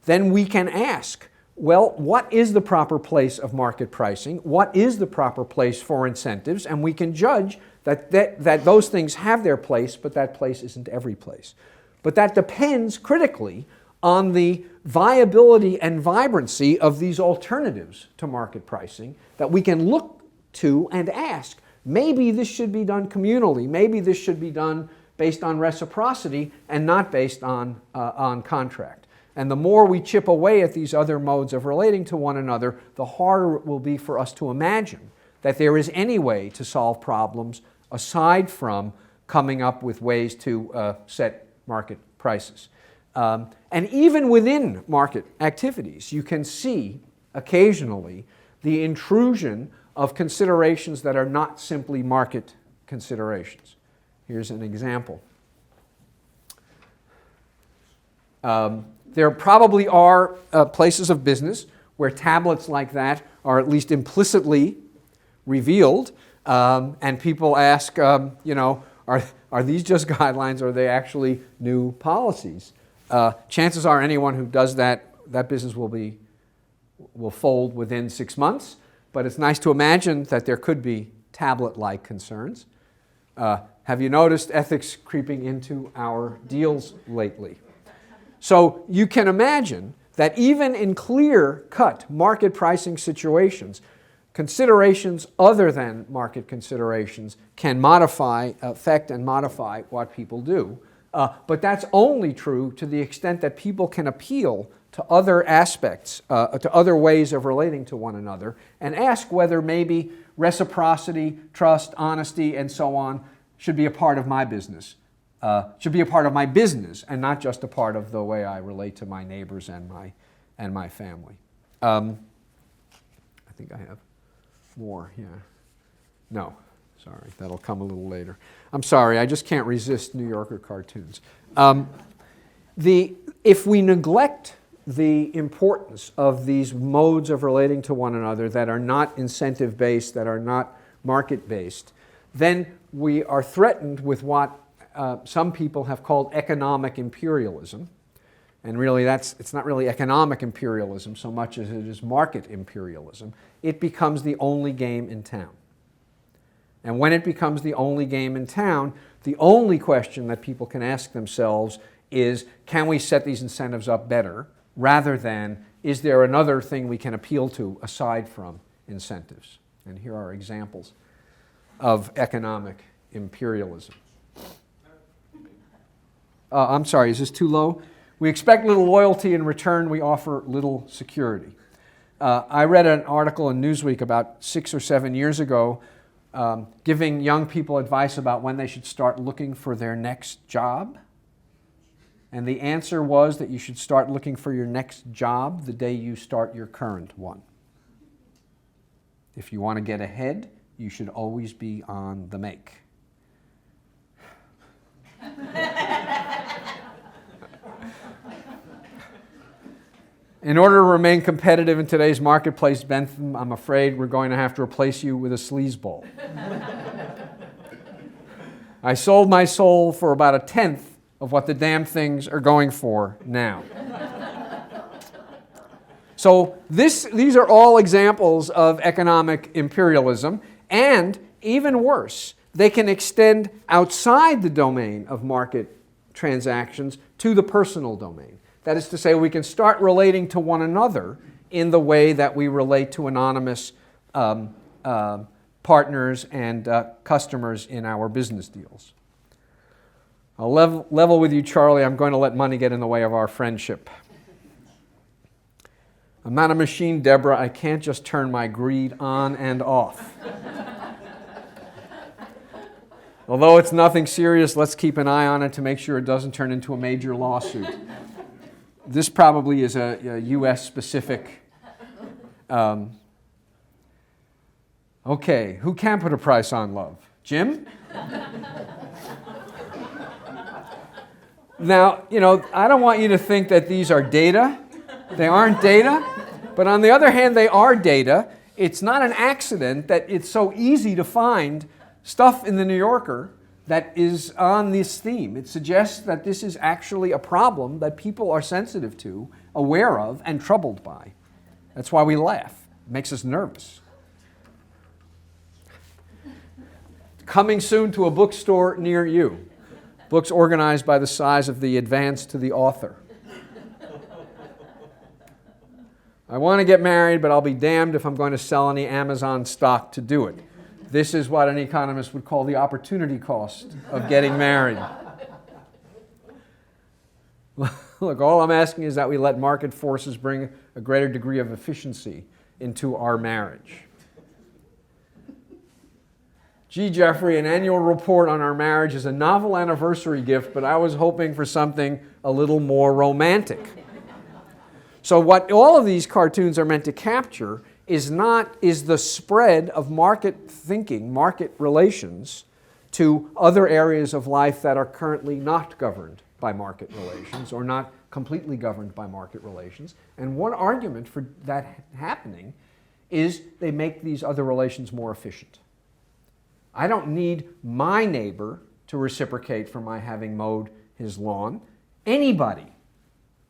then we can ask, well, what is the proper place of market pricing? What is the proper place for incentives? And we can judge that those things have their place, but that place isn't every place. But that depends critically on the viability and vibrancy of these alternatives to market pricing that we can look to and ask, maybe this should be done communally, maybe this should be done based on reciprocity and not based on contract. And the more we chip away at these other modes of relating to one another, the harder it will be for us to imagine that there is any way to solve problems aside from coming up with ways to set market prices. And even within market activities, you can see occasionally the intrusion of considerations that are not simply market considerations. Here's an example. There probably are places of business where tablets like that are at least implicitly revealed, and people ask, are these just guidelines or are they actually new policies? Chances are anyone who does that business will fold within 6 months, but it's nice to imagine that there could be tablet-like concerns. Have you noticed ethics creeping into our deals lately? So you can imagine that even in clear-cut market pricing situations, considerations other than market considerations can affect and modify what people do. But that's only true to the extent that people can appeal to other aspects, to other ways of relating to one another, and ask whether maybe reciprocity, trust, honesty, and so on should be a part of my business. Should be a part of my business and not just a part of the way I relate to my neighbors and my family. I think I have more, yeah. No, sorry, that'll come a little later. I'm sorry, I just can't resist New Yorker cartoons. If we neglect the importance of these modes of relating to one another that are not incentive-based, that are not market-based, then we are threatened with what some people have called economic imperialism. And really it's not really economic imperialism so much as it is market imperialism. It becomes the only game in town. And when it becomes the only game in town, the only question that people can ask themselves is, can we set these incentives up better, rather than, is there another thing we can appeal to aside from incentives? And here are examples of economic imperialism. I'm sorry, is this too low? We expect little loyalty. In return, we offer little security. I read an article in Newsweek about 6 or 7 years ago giving young people advice about when they should start looking for their next job. And the answer was that you should start looking for your next job the day you start your current one. If you want to get ahead, you should always be on the make. In order to remain competitive in today's marketplace, Bentham, I'm afraid we're going to have to replace you with a sleazeball. I sold my soul for about a tenth of what the damn things are going for now. So these are all examples of economic imperialism, and even worse, they can extend outside the domain of market transactions to the personal domain. That is to say, we can start relating to one another in the way that we relate to anonymous partners and customers in our business deals. I'll level with you, Charlie. I'm going to let money get in the way of our friendship. I'm not a machine, Deborah. I can't just turn my greed on and off. Although it's nothing serious, let's keep an eye on it to make sure it doesn't turn into a major lawsuit. This probably is a U.S.-specific. Okay, who can put a price on love? Jim? Now, I don't want you to think that these are data. They aren't data. But on the other hand, they are data. It's not an accident that it's so easy to find stuff in the New Yorker that is on this theme. It suggests that this is actually a problem that people are sensitive to, aware of, and troubled by. That's why we laugh. It makes us nervous. Coming soon to a bookstore near you. Books organized by the size of the advance to the author. I want to get married, but I'll be damned if I'm going to sell any Amazon stock to do it. This is what an economist would call the opportunity cost of getting married. Look, all I'm asking is that we let market forces bring a greater degree of efficiency into our marriage. Gee, Jeffrey, an annual report on our marriage is a novel anniversary gift, but I was hoping for something a little more romantic. So what all of these cartoons are meant to capture is the spread of market thinking, market relations, to other areas of life that are currently not governed by market relations or not completely governed by market relations. And one argument for that happening is they make these other relations more efficient. I don't need my neighbor to reciprocate for my having mowed his lawn. Anybody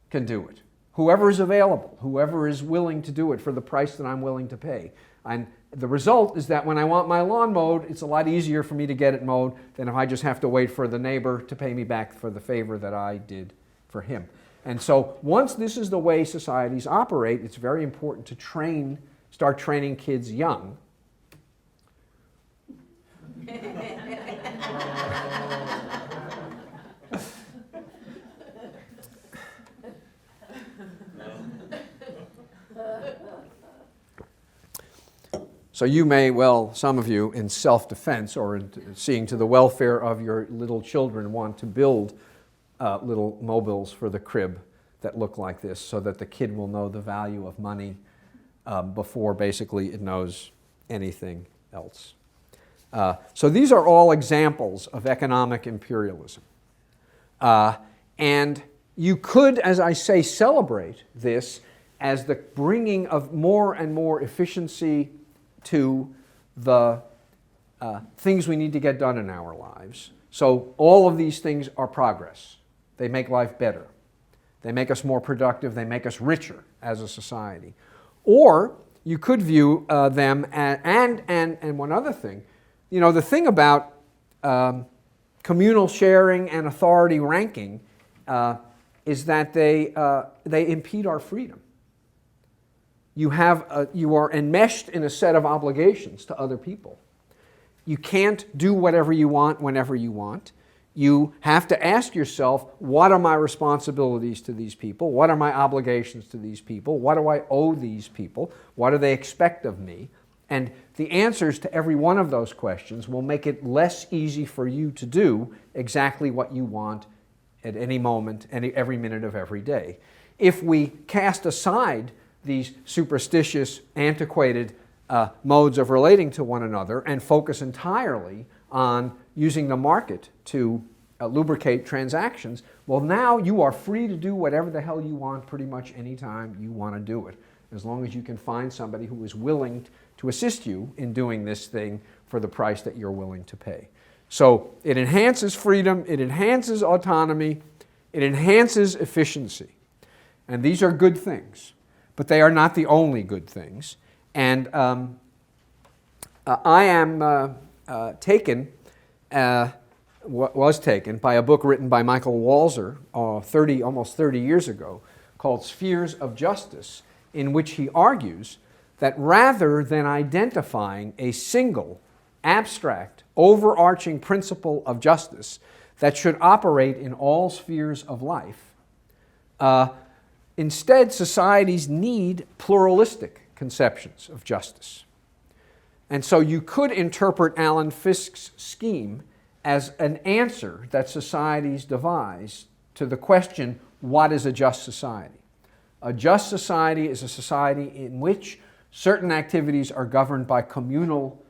can do it. Whoever is available, whoever is willing to do it for the price that I'm willing to pay. And the result is that when I want my lawn mowed, it's a lot easier for me to get it mowed than if I just have to wait for the neighbor to pay me back for the favor that I did for him. And so once this is the way societies operate, it's very important to start training kids young. So you may, some of you, in self-defense or in seeing to the welfare of your little children, want to build little mobiles for the crib that look like this so that the kid will know the value of money before basically it knows anything else. So these are all examples of economic imperialism. And you could, as I say, celebrate this as the bringing of more and more efficiency to the things we need to get done in our lives. So all of these things are progress. They make life better. They make us more productive. They make us richer as a society. Or you could view them and one other thing. The thing about communal sharing and authority ranking is that they impede our freedom. You are enmeshed in a set of obligations to other people. You can't do whatever you want whenever you want. You have to ask yourself, what are my responsibilities to these people? What are my obligations to these people? What do I owe these people? What do they expect of me? And the answers to every one of those questions will make it less easy for you to do exactly what you want at any moment, every minute of every day. If we cast aside these superstitious, antiquated modes of relating to one another and focus entirely on using the market to lubricate transactions, well, now you are free to do whatever the hell you want pretty much anytime you want to do it, as long as you can find somebody who is willing to assist you in doing this thing for the price that you're willing to pay. So it enhances freedom, it enhances autonomy, it enhances efficiency. And these are good things, but they are not the only good things. And I am taken, was taken by a book written by Michael Walzer almost 30 years ago called Spheres of Justice, in which he argues that rather than identifying a single, abstract, overarching principle of justice that should operate in all spheres of life, instead societies need pluralistic conceptions of justice. And so you could interpret Alan Fiske's scheme as an answer that societies devise to the question, what is a just society? A just society is a society in which certain activities are governed by communal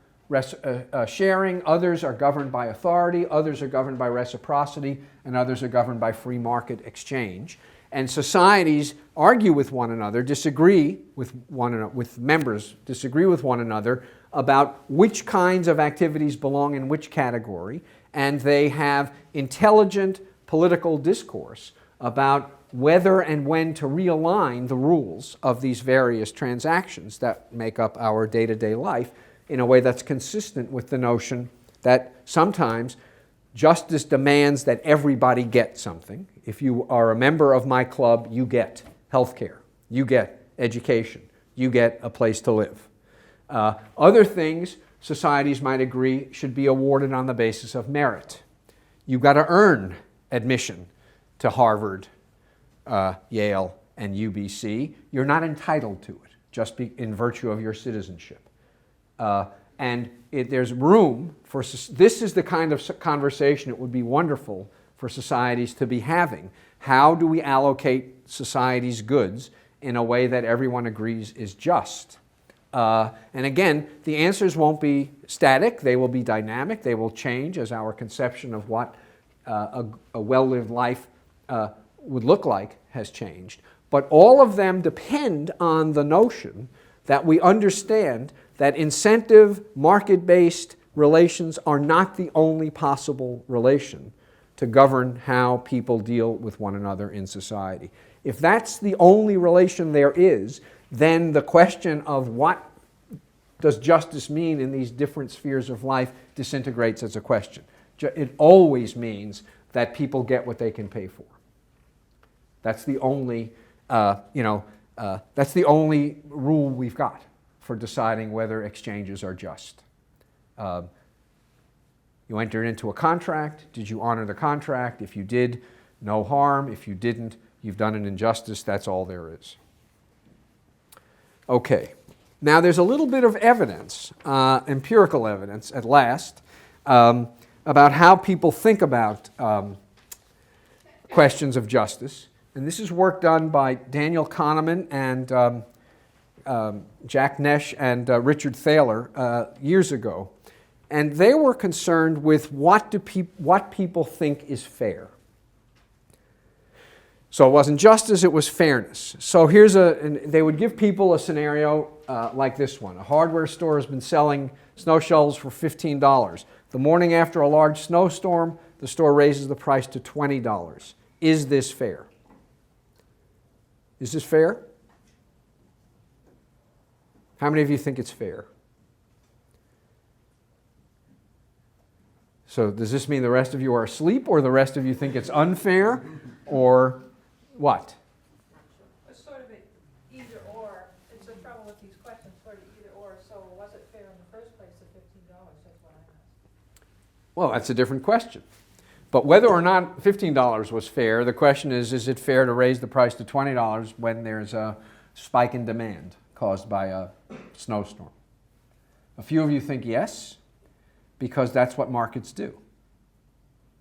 sharing, others are governed by authority, others are governed by reciprocity, and others are governed by free market exchange. And societies argue with one another, disagree with one another, with members disagree with one another about which kinds of activities belong in which category, and they have intelligent political discourse about whether and when to realign the rules of these various transactions that make up our day-to-day life in a way that's consistent with the notion that sometimes justice demands that everybody get something. If you are a member of my club, you get health care, you get education, you get a place to live. Other things, societies might agree, should be awarded on the basis of merit. You've got to earn admission to Harvard, Yale, and UBC. You're not entitled to it, just in virtue of your citizenship. There's room for, this is the kind of conversation it would be wonderful for societies to be having. How do we allocate society's goods in a way that everyone agrees is just? And again, the answers won't be static, they will be dynamic, they will change as our conception of what a well-lived life would look like has changed. But all of them depend on the notion that we understand that incentive, market-based relations are not the only possible relation to govern how people deal with one another in society. If that's the only relation there is, then the question of what does justice mean in these different spheres of life disintegrates as a question. It always means that people get what they can pay for. That's the only, that's the only rule we've got for deciding whether exchanges are just. You entered into a contract. Did you honor the contract? If you did, no harm. If you didn't, you've done an injustice. That's all there is. Okay. Now there's a little bit of evidence, empirical evidence at last, about how people think about questions of justice. And this is work done by Daniel Kahneman and Jack Nesh and Richard Thaler years ago. And they were concerned with what people think is fair. So it wasn't justice, it was fairness. So they would give people a scenario like this one. A hardware store has been selling snow shovels for $15. The morning after a large snowstorm, the store raises the price to $20. Is this fair? Is this fair? How many of you think it's fair? So does this mean the rest of you are asleep, or the rest of you think it's unfair, or what? It's sort of an either or. It's the trouble with these questions, sort of either or. So was it fair in the first place at $15? That's what I asked. Well, that's a different question. But whether or not $15 was fair, the question is it fair to raise the price to $20 when there's a spike in demand caused by a snowstorm? A few of you think yes, because that's what markets do,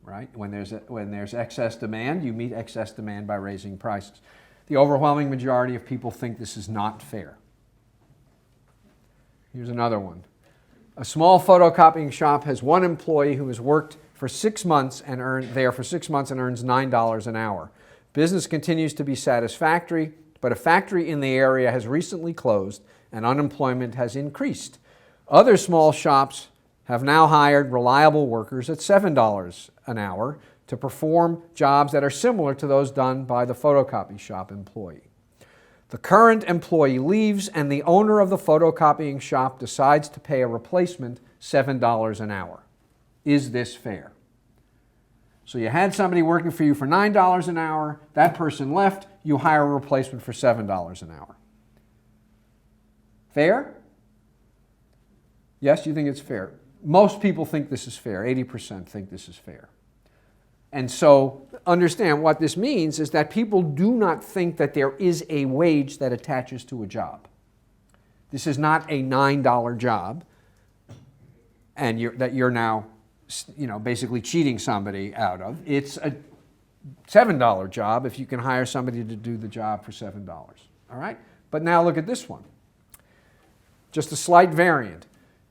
right? When there's excess demand, you meet excess demand by raising prices. The overwhelming majority of people think this is not fair. Here's another one. A small photocopying shop has one employee who has worked for 6 months and earns $9 an hour. Business continues to be satisfactory, but a factory in the area has recently closed and unemployment has increased. Other small shops have now hired reliable workers at $7 an hour to perform jobs that are similar to those done by the photocopy shop employee. The current employee leaves and the owner of the photocopying shop decides to pay a replacement $7 an hour. Is this fair? So you had somebody working for you for $9 an hour, that person left, you hire a replacement for $7 an hour. Fair? Yes, you think it's fair. Most people think this is fair. 80% think this is fair. And so understand what this means is that people do not think that there is a wage that attaches to a job. This is not a $9 job and that you're now basically cheating somebody out of. It's a $7 job if you can hire somebody to do the job for $7. All right? But now look at this one. Just a slight variant.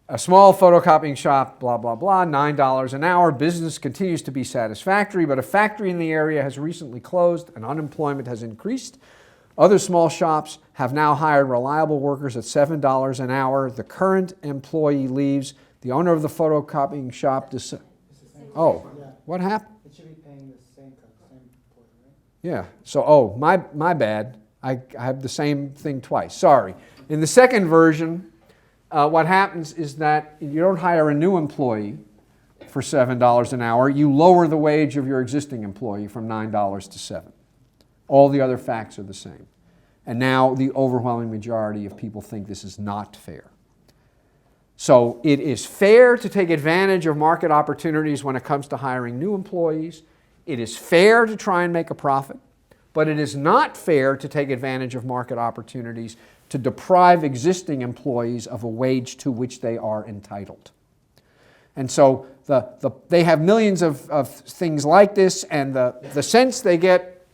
A small photocopying shop, blah, blah, blah, $9 an hour. Business continues to be satisfactory, but a factory in the area has recently closed and unemployment has increased. Other small shops have now hired reliable workers at $7 an hour. The current employee leaves. The owner of the photocopying shop decides. Oh, what happened? It should be paying the same employee, right? Yeah. So, my bad. I have the same thing twice. Sorry. In the second version, what happens is that you don't hire a new employee for $7 an hour. You lower the wage of your existing employee from $9 to $7. All the other facts are the same. And now the overwhelming majority of people think this is not fair. So it is fair to take advantage of market opportunities when it comes to hiring new employees. It is fair to try and make a profit, but it is not fair to take advantage of market opportunities to deprive existing employees of a wage to which they are entitled. And so they have millions of things like this, and the sense they get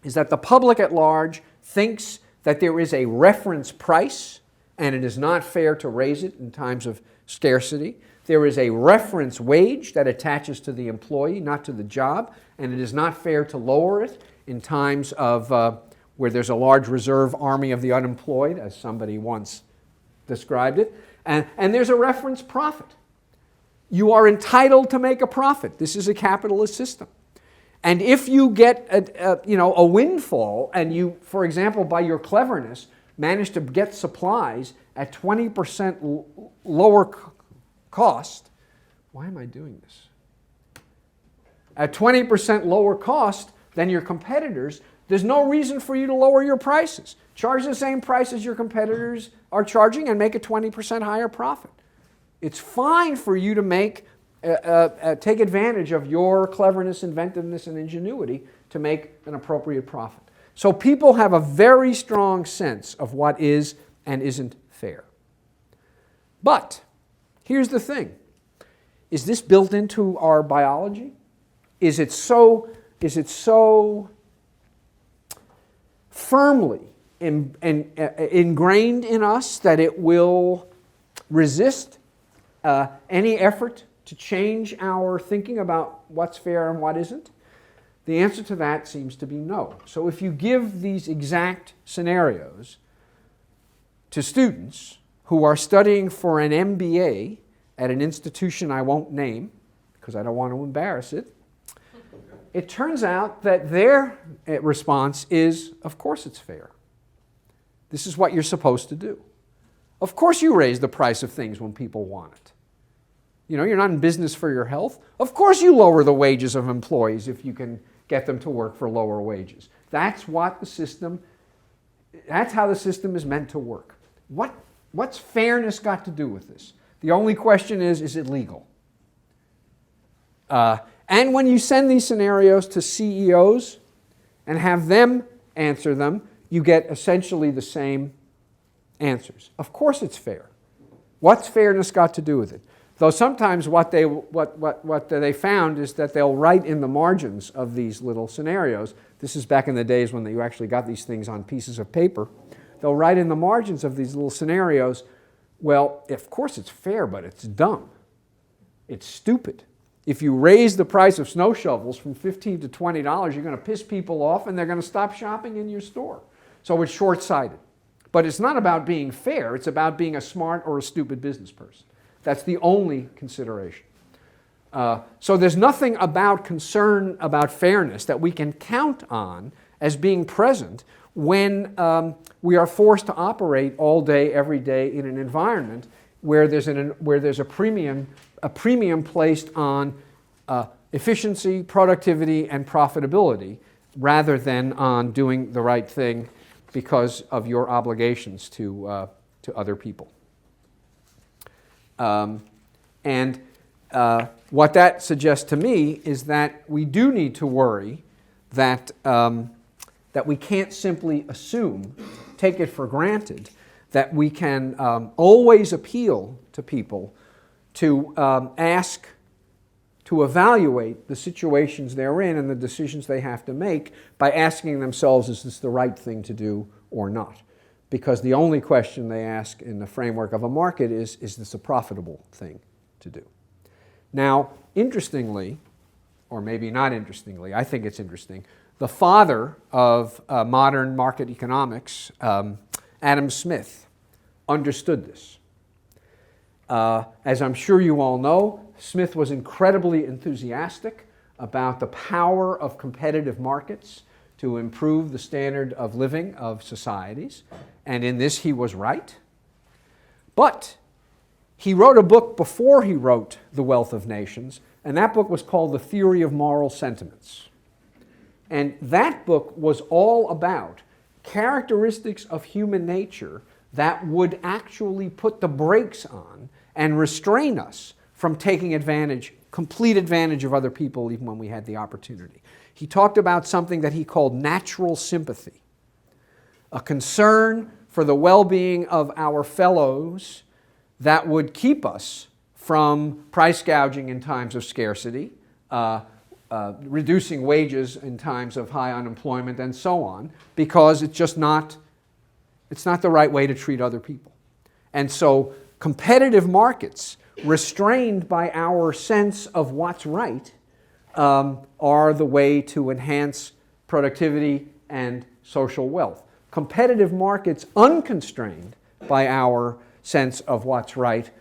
is that the public at large thinks that there is a reference price and it is not fair to raise it in times of scarcity. There is a reference wage that attaches to the employee, not to the job, and it is not fair to lower it in times of where there's a large reserve army of the unemployed, as somebody once described it, and there's a reference profit. You are entitled to make a profit. This is a capitalist system. And if you get a windfall and you, for example, by your cleverness, manage to get supplies at 20% lower cost, why am I doing this? At 20% lower cost than your competitors, there's no reason for you to lower your prices. Charge the same price as your competitors are charging and make a 20% higher profit. It's fine for you to take advantage of your cleverness, inventiveness, and ingenuity to make an appropriate profit. So people have a very strong sense of what is and isn't fair. But here's the thing. Is this built into our biology? Is it so firmly ingrained in us that it will resist any effort to change our thinking about what's fair and what isn't? The answer to that seems to be no. So if you give these exact scenarios to students who are studying for an MBA at an institution I won't name because I don't want to embarrass it, it turns out that their response is, of course it's fair. This is what you're supposed to do. Of course you raise the price of things when people want it. You're not in business for your health. Of course you lower the wages of employees if you can get them to work for lower wages. That's how the system is meant to work. What's fairness got to do with this? The only question is it legal? And when you send these scenarios to CEOs and have them answer them, you get essentially the same answers. Of course it's fair. What's fairness got to do with it? Though sometimes what they found is that they'll write in the margins of these little scenarios. This is back in the days when you actually got these things on pieces of paper. They'll write in the margins of these little scenarios, well, of course it's fair, but it's dumb. It's stupid. If you raise the price of snow shovels from $15 to $20, you're going to piss people off and they're going to stop shopping in your store. So it's short-sighted. But it's not about being fair, it's about being a smart or a stupid business person. That's the only consideration. So there's nothing about concern about fairness that we can count on as being present when we are forced to operate all day, every day in an environment where there's a premium placed on efficiency, productivity, and profitability, rather than on doing the right thing because of your obligations to other people. What that suggests to me is that we do need to worry that we can't simply assume, take it for granted, that we can always appeal to people to ask, to evaluate the situations they're in and the decisions they have to make by asking themselves, is this the right thing to do or not? Because the only question they ask in the framework of a market is this a profitable thing to do? Now, interestingly, or maybe not interestingly, I think it's interesting, the father of modern market economics, Adam Smith, understood this. As I'm sure you all know, Smith was incredibly enthusiastic about the power of competitive markets to improve the standard of living of societies, and in this he was right. But he wrote a book before he wrote The Wealth of Nations, and that book was called The Theory of Moral Sentiments. And that book was all about characteristics of human nature that would actually put the brakes on and restrain us from taking advantage, complete advantage of other people even when we had the opportunity. He talked about something that he called natural sympathy, a concern for the well-being of our fellows that would keep us from price gouging in times of scarcity, reducing wages in times of high unemployment, and so on, because it's not the right way to treat other people. And so competitive markets, restrained by our sense of what's right, are the way to enhance productivity and social wealth. Competitive markets, unconstrained by our sense of what's right,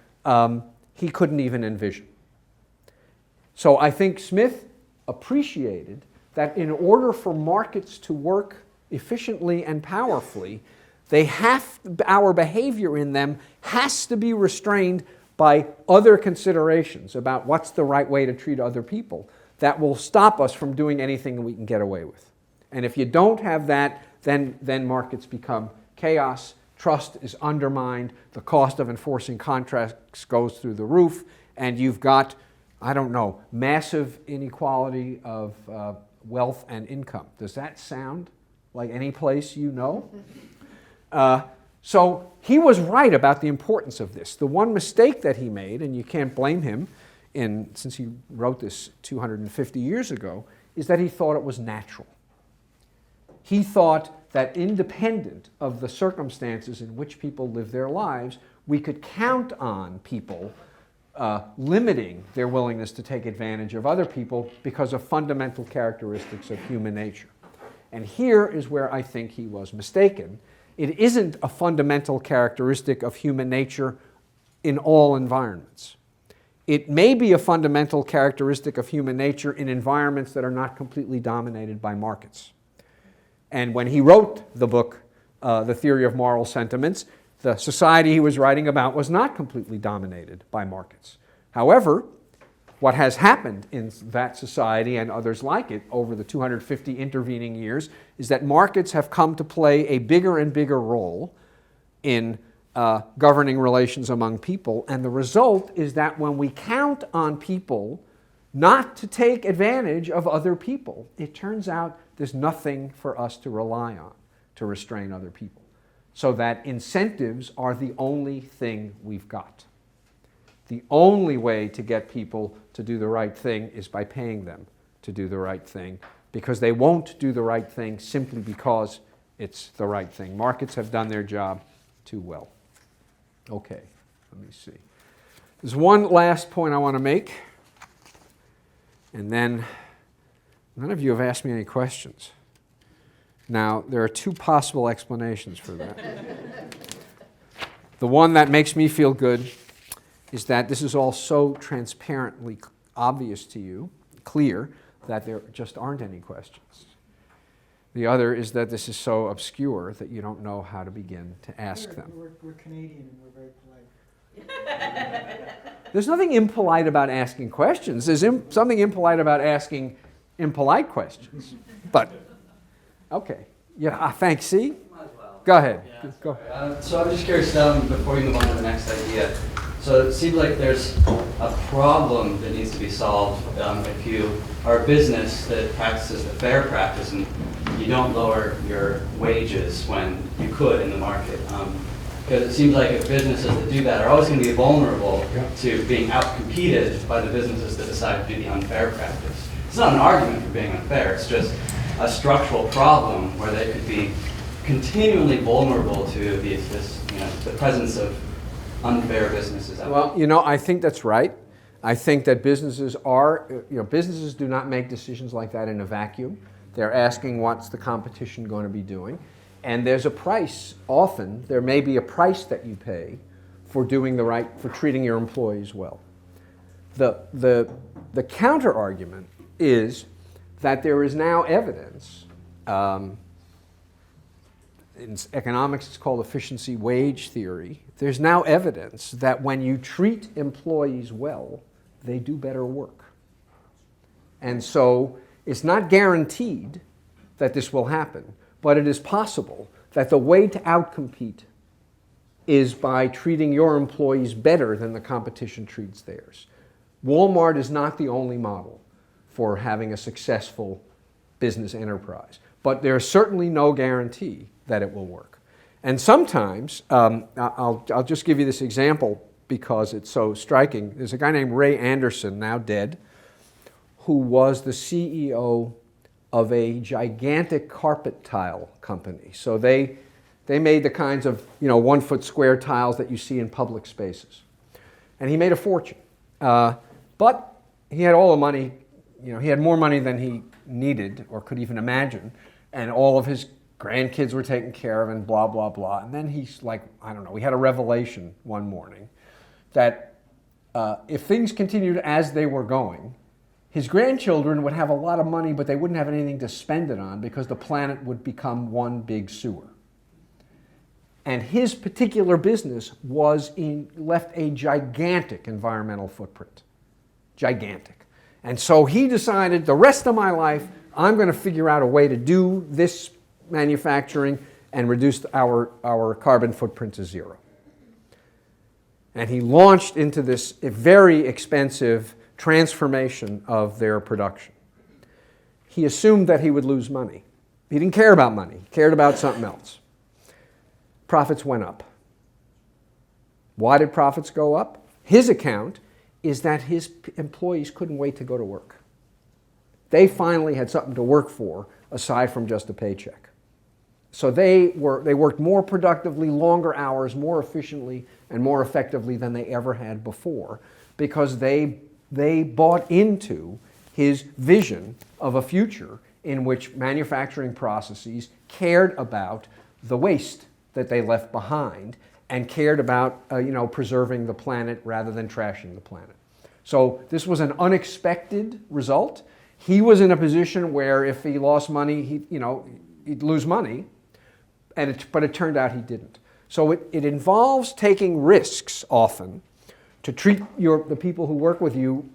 he couldn't even envision. So I think Smith appreciated that in order for markets to work efficiently and powerfully, our behavior in them has to be restrained by other considerations about what's the right way to treat other people that will stop us from doing anything we can get away with. And if you don't have that, then markets become chaos, trust is undermined, the cost of enforcing contracts goes through the roof, and you've got, massive inequality of wealth and income. Does that sound like any place you know? So he was right about the importance of this. The one mistake that he made, and you can't blame him since he wrote this 250 years ago, is that he thought it was natural. He thought that independent of the circumstances in which people live their lives, we could count on people limiting their willingness to take advantage of other people because of fundamental characteristics of human nature. And here is where I think he was mistaken. It isn't a fundamental characteristic of human nature in all environments. It may be a fundamental characteristic of human nature in environments that are not completely dominated by markets. And when he wrote the book, The Theory of Moral Sentiments, the society he was writing about was not completely dominated by markets. However, what has happened in that society and others like it over the 250 intervening years is that markets have come to play a bigger and bigger role in governing relations among people. And the result is that when we count on people not to take advantage of other people, it turns out there's nothing for us to rely on to restrain other people. So that incentives are the only thing we've got. The only way to get people to do the right thing is by paying them to do the right thing, because they won't do the right thing simply because it's the right thing. Markets have done their job too well. Okay, let me see. There's one last point I want to make. And then none of you have asked me any questions. Now, there are two possible explanations for that. The one that makes me feel good is that this is all so transparently obvious to you, clear, that there just aren't any questions. The other is that this is so obscure that you don't know how to begin to ask them. We're Canadian and we're very polite. There's nothing impolite about asking questions. There's something impolite about asking impolite questions. But, okay. Yeah, thanks. See? Might as well. Go ahead. Yeah, Go. so I'm just curious, before we move on to the next idea. So it seems like there's a problem that needs to be solved if you are a business that practices the fair practice and you don't lower your wages when you could in the market. Because it seems like if businesses that do that are always going to be vulnerable to being outcompeted by the businesses that decide to do the unfair practice. It's not an argument for being unfair, it's just a structural problem where they could be continually vulnerable to the presence of unfair businesses out Well, I think that's right. I think that businesses businesses do not make decisions like that in a vacuum. They're asking what's the competition going to be doing. And there's a price, often, there may be a price that you pay for doing for treating your employees well. The counter argument is that there is now evidence, in economics it's called efficiency wage theory, there's now evidence that when you treat employees well, they do better work. And so it's not guaranteed that this will happen, but it is possible that the way to outcompete is by treating your employees better than the competition treats theirs. Walmart is not the only model for having a successful business enterprise, but there's certainly no guarantee that it will work. And sometimes, I'll just give you this example because it's so striking. There's a guy named Ray Anderson, now dead, who was the CEO of a gigantic carpet tile company. So they made the kinds of 1 foot square tiles that you see in public spaces. And he made a fortune. But he had all the money, he had more money than he needed or could even imagine. And all of his grandkids were taken care of and blah, blah, blah. And then he's like, I don't know, he had a revelation one morning that if things continued as they were going, his grandchildren would have a lot of money, but they wouldn't have anything to spend it on because the planet would become one big sewer. And his particular business left a gigantic environmental footprint. Gigantic. And so he decided, the rest of my life, I'm going to figure out a way to do this manufacturing and reduce our carbon footprint to zero. And he launched into this very expensive transformation of their production. He assumed that he would lose money. He didn't care about money. He cared about something else. Profits went up. Why did profits go up? His account is that his employees couldn't wait to go to work. They finally had something to work for aside from just a paycheck. So they worked more productively, longer hours, more efficiently, and more effectively than they ever had before because they bought into his vision of a future in which manufacturing processes cared about the waste that they left behind and cared about preserving the planet rather than trashing the planet. So this was an unexpected result. He was in a position where if he lost money, he'd lose money, but it turned out he didn't. So it involves taking risks often to treat the people who work with you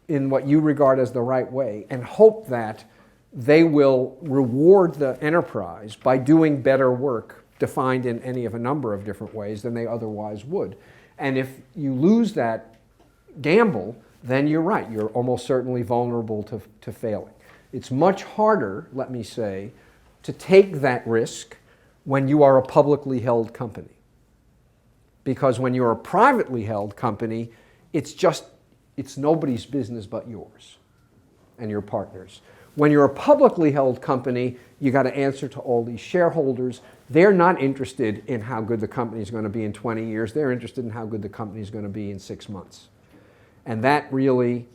in what you regard as the right way and hope that they will reward the enterprise by doing better work defined in any of a number of different ways than they otherwise would. And if you lose that gamble, then you're right. You're almost certainly vulnerable to failing. It's much harder, let me say, to take that risk when you are a publicly held company. Because when you're a privately held company, it's nobody's business but yours and your partners. When you're a publicly held company, you got to answer to all these shareholders. They're not interested in how good the company is going to be in 20 years. They're interested in how good the company is going to be in 6 months. And that really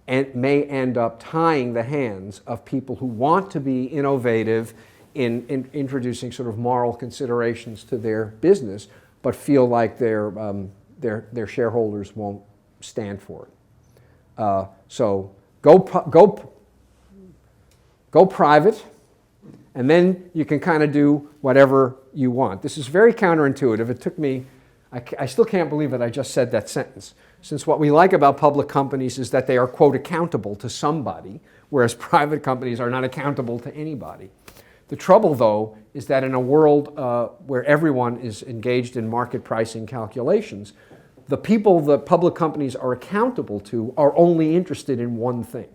and may end up tying the hands of people who want to be innovative in introducing sort of moral considerations to their business, but feel like their shareholders won't stand for it. So go private, and then you can kind of do whatever you want. This is very counterintuitive. It took me, I still can't believe that I just said that sentence, since what we like about public companies is that they are, quote, accountable to somebody, whereas private companies are not accountable to anybody. The trouble, though, is that in a world where everyone is engaged in market pricing calculations, the people the public companies are accountable to are only interested in one thing,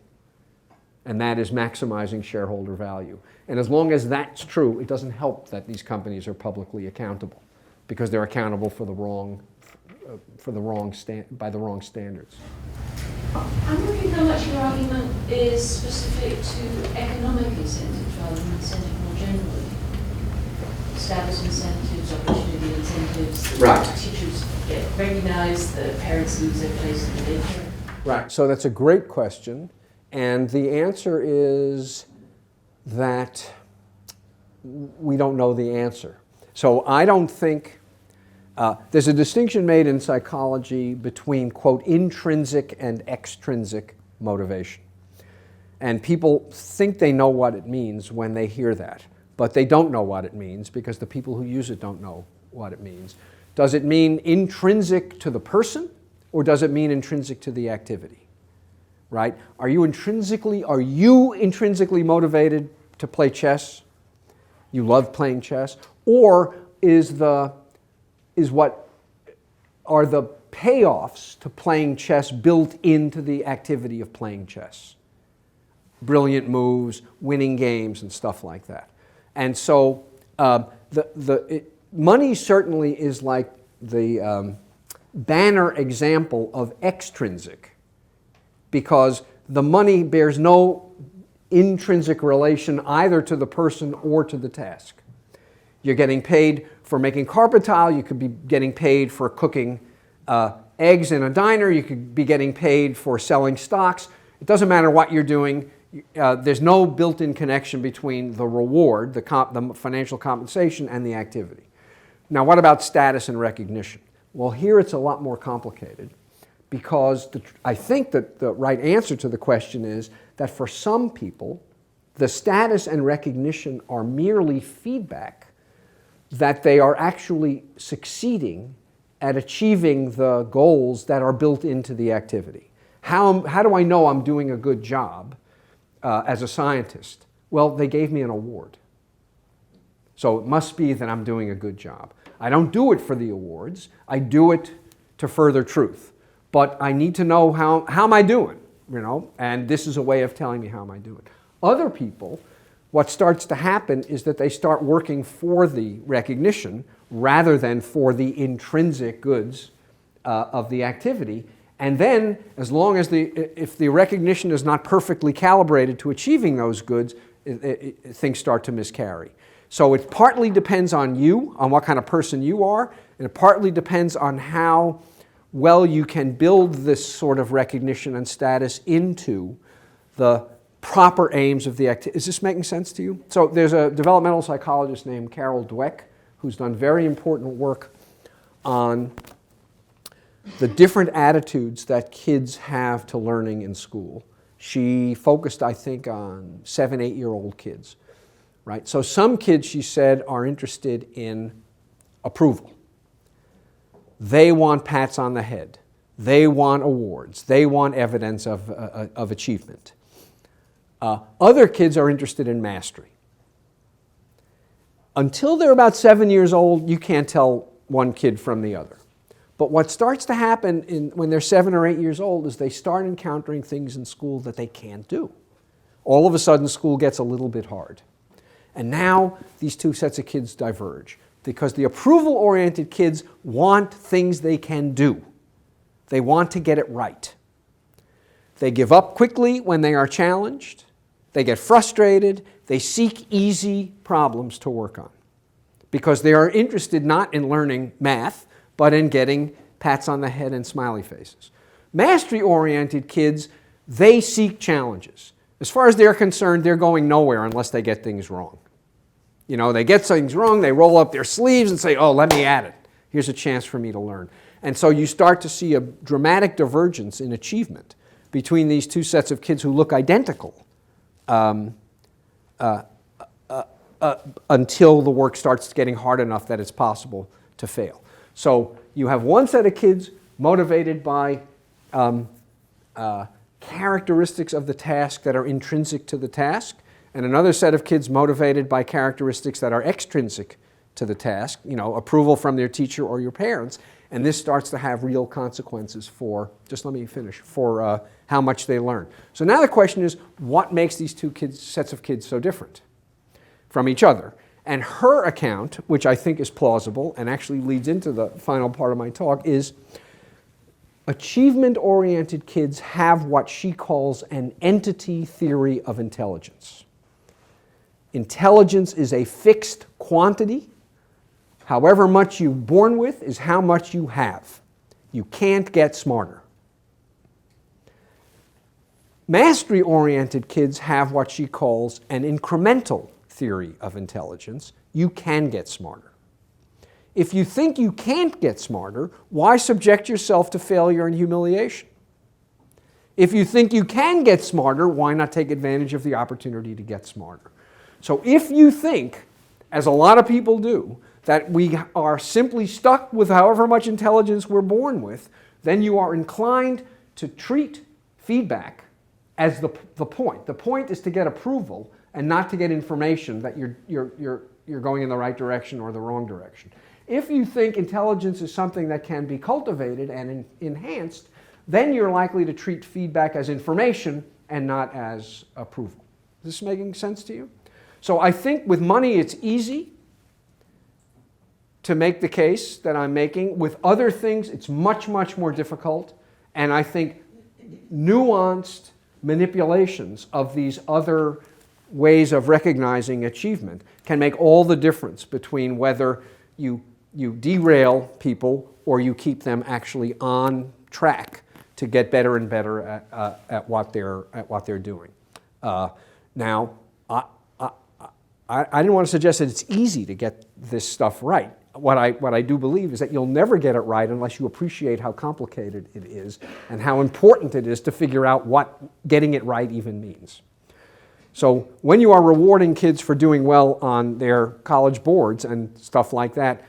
and that is maximizing shareholder value. And as long as that's true, it doesn't help that these companies are publicly accountable, because they're accountable for the wrong by the wrong standards. I'm wondering how much your argument is specific to economic incentives rather than incentives more generally. Status incentives, opportunity incentives. Right. Teachers get recognised, the parents lose their place in the daycare. Right. So that's a great question, and the answer is that we don't know the answer. So I don't think there's a distinction made in psychology between, quote, intrinsic and extrinsic motivation. And people think they know what it means when they hear that, but they don't know what it means because the people who use it don't know what it means. Does it mean intrinsic to the person, or does it mean intrinsic to the activity? Right? Are you intrinsically motivated to play chess? You love playing chess? Or what are the payoffs to playing chess built into the activity of playing chess? Brilliant moves, winning games, and stuff like that. And so money certainly is like the banner example of extrinsic, because the money bears no intrinsic relation either to the person or to the task. You're getting paid for making carpet tile, you could be getting paid for cooking eggs in a diner, you could be getting paid for selling stocks. It doesn't matter what you're doing. There's no built-in connection between the reward, the financial compensation, and the activity. Now, what about status and recognition? Well, here it's a lot more complicated, because I think that the right answer to the question is that for some people, the status and recognition are merely feedback that they are actually succeeding at achieving the goals that are built into the activity. How do I know I'm doing a good job as a scientist? Well, they gave me an award. So it must be that I'm doing a good job. I don't do it for the awards. I do it to further truth. But I need to know how am I doing, and this is a way of telling me how am I doing. Other people, what starts to happen is that they start working for the recognition rather than for the intrinsic goods of the activity. And then, as long as if the recognition is not perfectly calibrated to achieving those goods, things start to miscarry. So it partly depends on you, on what kind of person you are, and it partly depends on how well you can build this sort of recognition and status into the proper aims of the activity. Is this making sense to you? So there's a developmental psychologist named Carol Dweck who's done very important work on the different attitudes that kids have to learning in school. She focused, I think, on 7, 8-year-old kids, right? So some kids, she said, are interested in approval. They want pats on the head. They want awards. They want evidence of achievement. Other kids are interested in mastery. Until they're about 7 years old, you can't tell one kid from the other. But what starts to happen when they're 7 or 8 years old is they start encountering things in school that they can't do. All of a sudden, school gets a little bit hard. And now these two sets of kids diverge, because the approval-oriented kids want things they can do. They want to get it right. They give up quickly when they are challenged. They get frustrated. They seek easy problems to work on, because they are interested not in learning math, but in getting pats on the head and smiley faces. Mastery-oriented kids they seek challenges. As far as they're concerned, they're going nowhere unless they get things wrong. You know, they get things wrong, they roll up their sleeves and say, oh, let me at it. Here's a chance for me to learn. And so you start to see a dramatic divergence in achievement between these two sets of kids who look identical until the work starts getting hard enough that it's possible to fail. So you have one set of kids motivated by characteristics of the task that are intrinsic to the task, and another set of kids motivated by characteristics that are extrinsic to the task, you know, approval from their teacher or your parents, and this starts to have real consequences for, just let me finish, for how much they learn. So now the question is, what makes these two sets of kids so different from each other? And her account, which I think is plausible and actually leads into the final part of my talk, is achievement-oriented kids have what she calls an entity theory of intelligence. Intelligence is a fixed quantity. However much you're born with is how much you have. You can't get smarter. Mastery-oriented kids have what she calls an incremental theory of intelligence. You can get smarter. If you think you can't get smarter, why subject yourself to failure and humiliation? If you think you can get smarter, why not take advantage of the opportunity to get smarter? So if you think, as a lot of people do, that we are simply stuck with however much intelligence we're born with, then you are inclined to treat feedback as the point. The point is to get approval and not to get information that you're going in the right direction or the wrong direction. If you think intelligence is something that can be cultivated and enhanced, then you're likely to treat feedback as information and not as approval. Is this making sense to you? So I think with money it's easy to make the case that I'm making. With other things it's much, much more difficult, and I think nuanced manipulations of these other ways of recognizing achievement can make all the difference between whether you derail people or you keep them actually on track to get better and better at what they're doing. Now, I didn't want to suggest that it's easy to get this stuff right. What I do believe is that you'll never get it right unless you appreciate how complicated it is and how important it is to figure out what getting it right even means. So when you are rewarding kids for doing well on their college boards and stuff like that,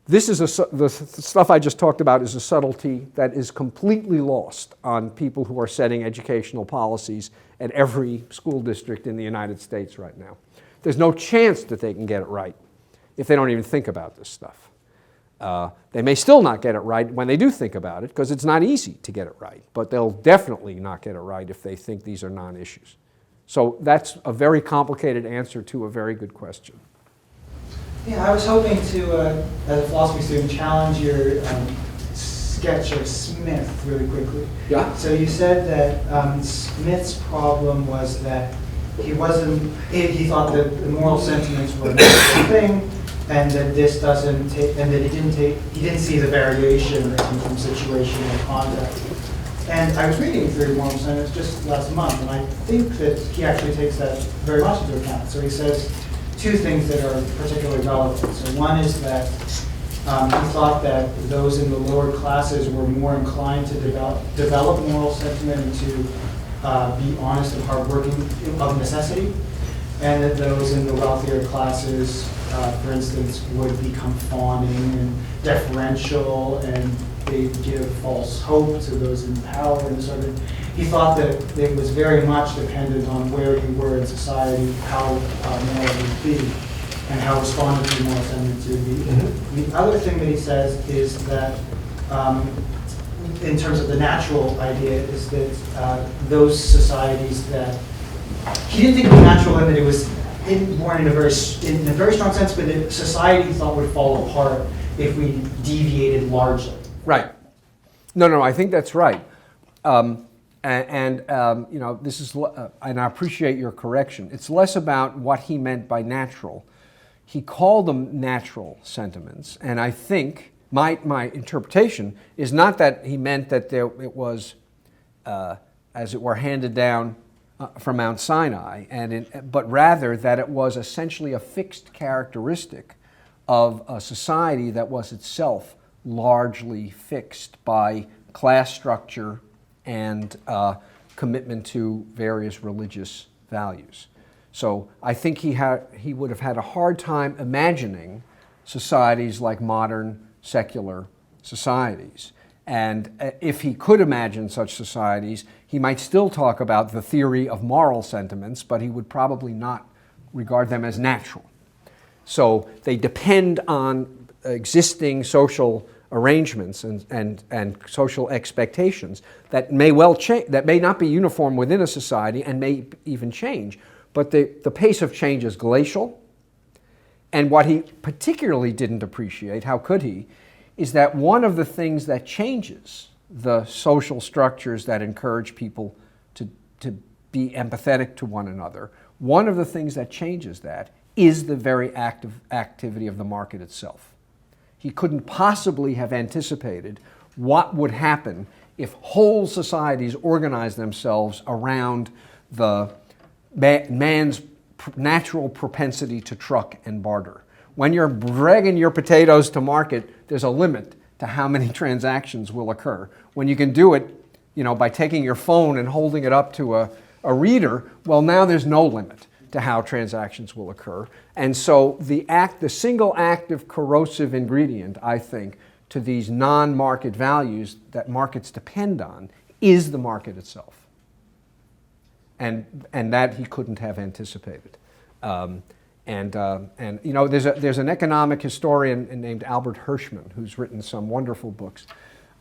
this is the stuff I just talked about is a subtlety that is completely lost on people who are setting educational policies at every school district in the United States right now. There's no chance that they can get it right if they don't even think about this stuff. They may still not get it right when they do think about it because it's not easy to get it right, but they'll definitely not get it right if they think these are non-issues. So that's a very complicated answer to a very good question. Yeah, I was hoping to, as a philosophy student, challenge your sketch of Smith really quickly. Yeah. So you said that Smith's problem was that he thought that the moral sentiments were a natural thing, and that this doesn't take, and that he didn't see the variation from situation and context. And I was reading through moral sentiments just last month, and I think that he actually takes that very much into account. So he says two things that are particularly relevant. So one is that he thought that those in the lower classes were more inclined to develop moral sentiment and to be honest and hardworking of necessity, and that those in the wealthier classes, for instance, would become fawning and deferential, and they give false hope to those in power and sort of. He thought that it was very much dependent on where you were in society, how moral would be, and how responsive to moral sentiment to be. Mm-hmm. The other thing that he says is that, in terms of the natural idea, is that those societies that he didn't think it was natural and that it was born in a very strong sense, but that society thought would fall apart if we deviated largely. Right. No, I think that's right. You know, this is, and I appreciate your correction. It's less about what he meant by natural. He called them natural sentiments, and I think my interpretation is not that he meant that it was as it were, handed down from Mount Sinai, but rather that it was essentially a fixed characteristic of a society that was itself largely fixed by class structure and commitment to various religious values. So I think he would have had a hard time imagining societies like modern secular societies. And if he could imagine such societies, he might still talk about the theory of moral sentiments, but he would probably not regard them as natural. So they depend on existing social arrangements and social expectations that may well change, that may not be uniform within a society and may even change. But the pace of change is glacial. And what he particularly didn't appreciate, how could he, is that one of the things that changes the social structures that encourage people to be empathetic to one another, one of the things that changes that is the very activity of the market itself. He couldn't possibly have anticipated what would happen if whole societies organized themselves around the man's natural propensity to truck and barter. When you're dragging your potatoes to market, there's a limit to how many transactions will occur. When you can do it, by taking your phone and holding it up to a reader, well, now there's no limit to how transactions will occur. And so the single active corrosive ingredient, I think, to these non-market values that markets depend on is the market itself. And that he couldn't have anticipated. There's an economic historian named Albert Hirschman who's written some wonderful books,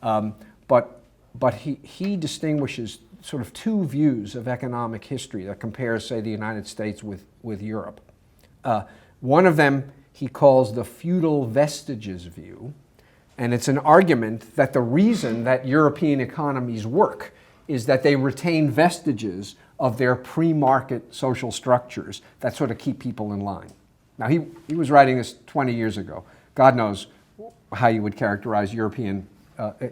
but he distinguishes sort of two views of economic history that compares, say, the United States with Europe. One of them he calls the feudal vestiges view, and it's an argument that the reason that European economies work is that they retain vestiges of their pre-market social structures that sort of keep people in line. Now, he was writing this 20 years ago. God knows how you would characterize European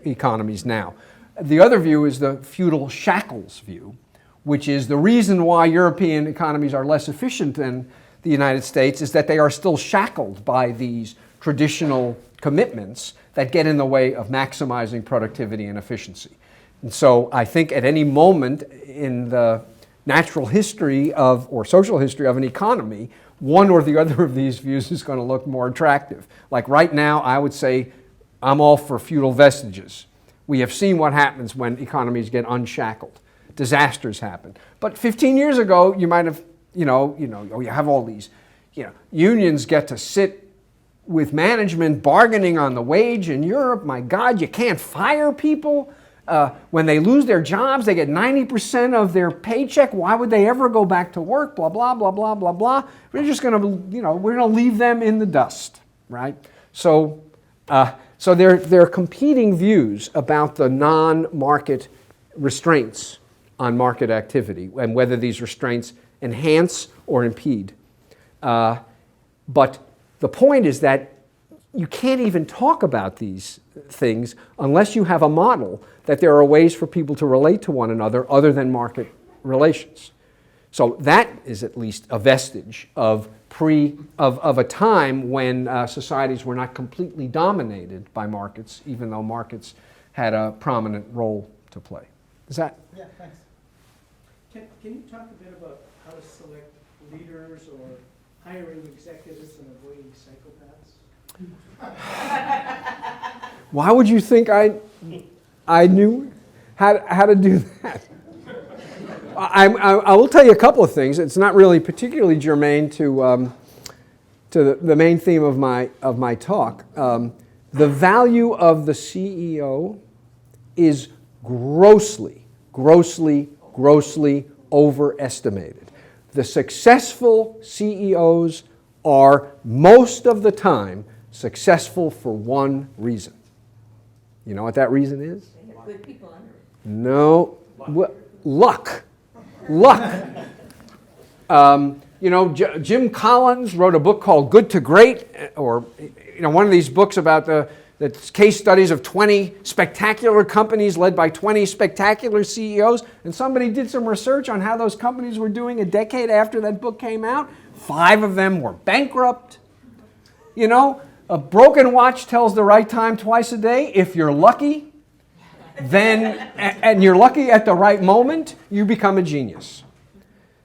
economies now. The other view is the feudal shackles view, which is the reason why European economies are less efficient than the United States is that they are still shackled by these traditional commitments that get in the way of maximizing productivity and efficiency. And so I think at any moment in the natural history or social history of an economy, one or the other of these views is going to look more attractive. Like right now, I would say I'm all for feudal vestiges. We have seen what happens when economies get unshackled. Disasters happen. But 15 years ago, you might have, you have all these, unions get to sit with management bargaining on the wage in Europe. My God, you can't fire people. When they lose their jobs, they get 90% of their paycheck. Why would they ever go back to work? Blah, blah, blah, blah, blah, blah. We're just going to, we're going to leave them in the dust, right? So there are competing views about the non-market restraints on market activity and whether these restraints enhance or impede. But the point is that you can't even talk about these things unless you have a model that there are ways for people to relate to one another other than market relations. So that is at least a vestige of a time when societies were not completely dominated by markets, even though markets had a prominent role to play. Is that? Yeah, thanks. Can you talk a bit about how to select leaders or hiring executives and avoiding psychopaths? Why would you think I knew how to do that? I will tell you a couple of things. It's not really particularly germane to the main theme of my talk. The value of the CEO is grossly overestimated. The successful CEOs are most of the time successful for one reason. You know what that reason is? They have good people under it. No, luck. Jim Collins wrote a book called Good to Great, or one of these books about the That's case studies of 20 spectacular companies led by 20 spectacular CEOs. And somebody did some research on how those companies were doing a decade after that book came out. 5 of them were bankrupt. You know, a broken watch tells the right time twice a day. If you're lucky, then, and you're lucky at the right moment, you become a genius.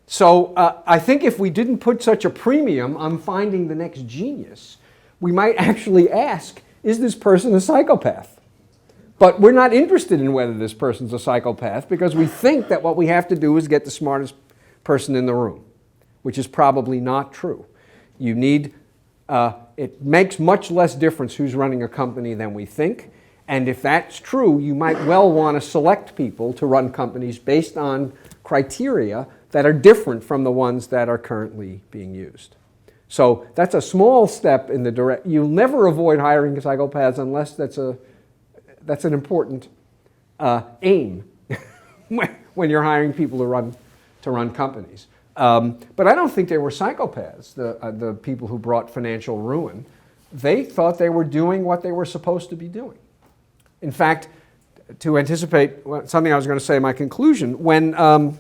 So I think if we didn't put such a premium on finding the next genius, we might actually ask, is this person a psychopath? But we're not interested in whether this person's a psychopath because we think that what we have to do is get the smartest person in the room, which is probably not true. You need, it makes much less difference who's running a company than we think. And if that's true, you might well want to select people to run companies based on criteria that are different from the ones that are currently being used. So that's a small step in the direct. You'll never avoid hiring psychopaths unless that's an important aim when you're hiring people to run companies. But I don't think they were psychopaths, the people who brought financial ruin. They thought they were doing what they were supposed to be doing. In fact, to anticipate something I was going to say in my conclusion, when Barack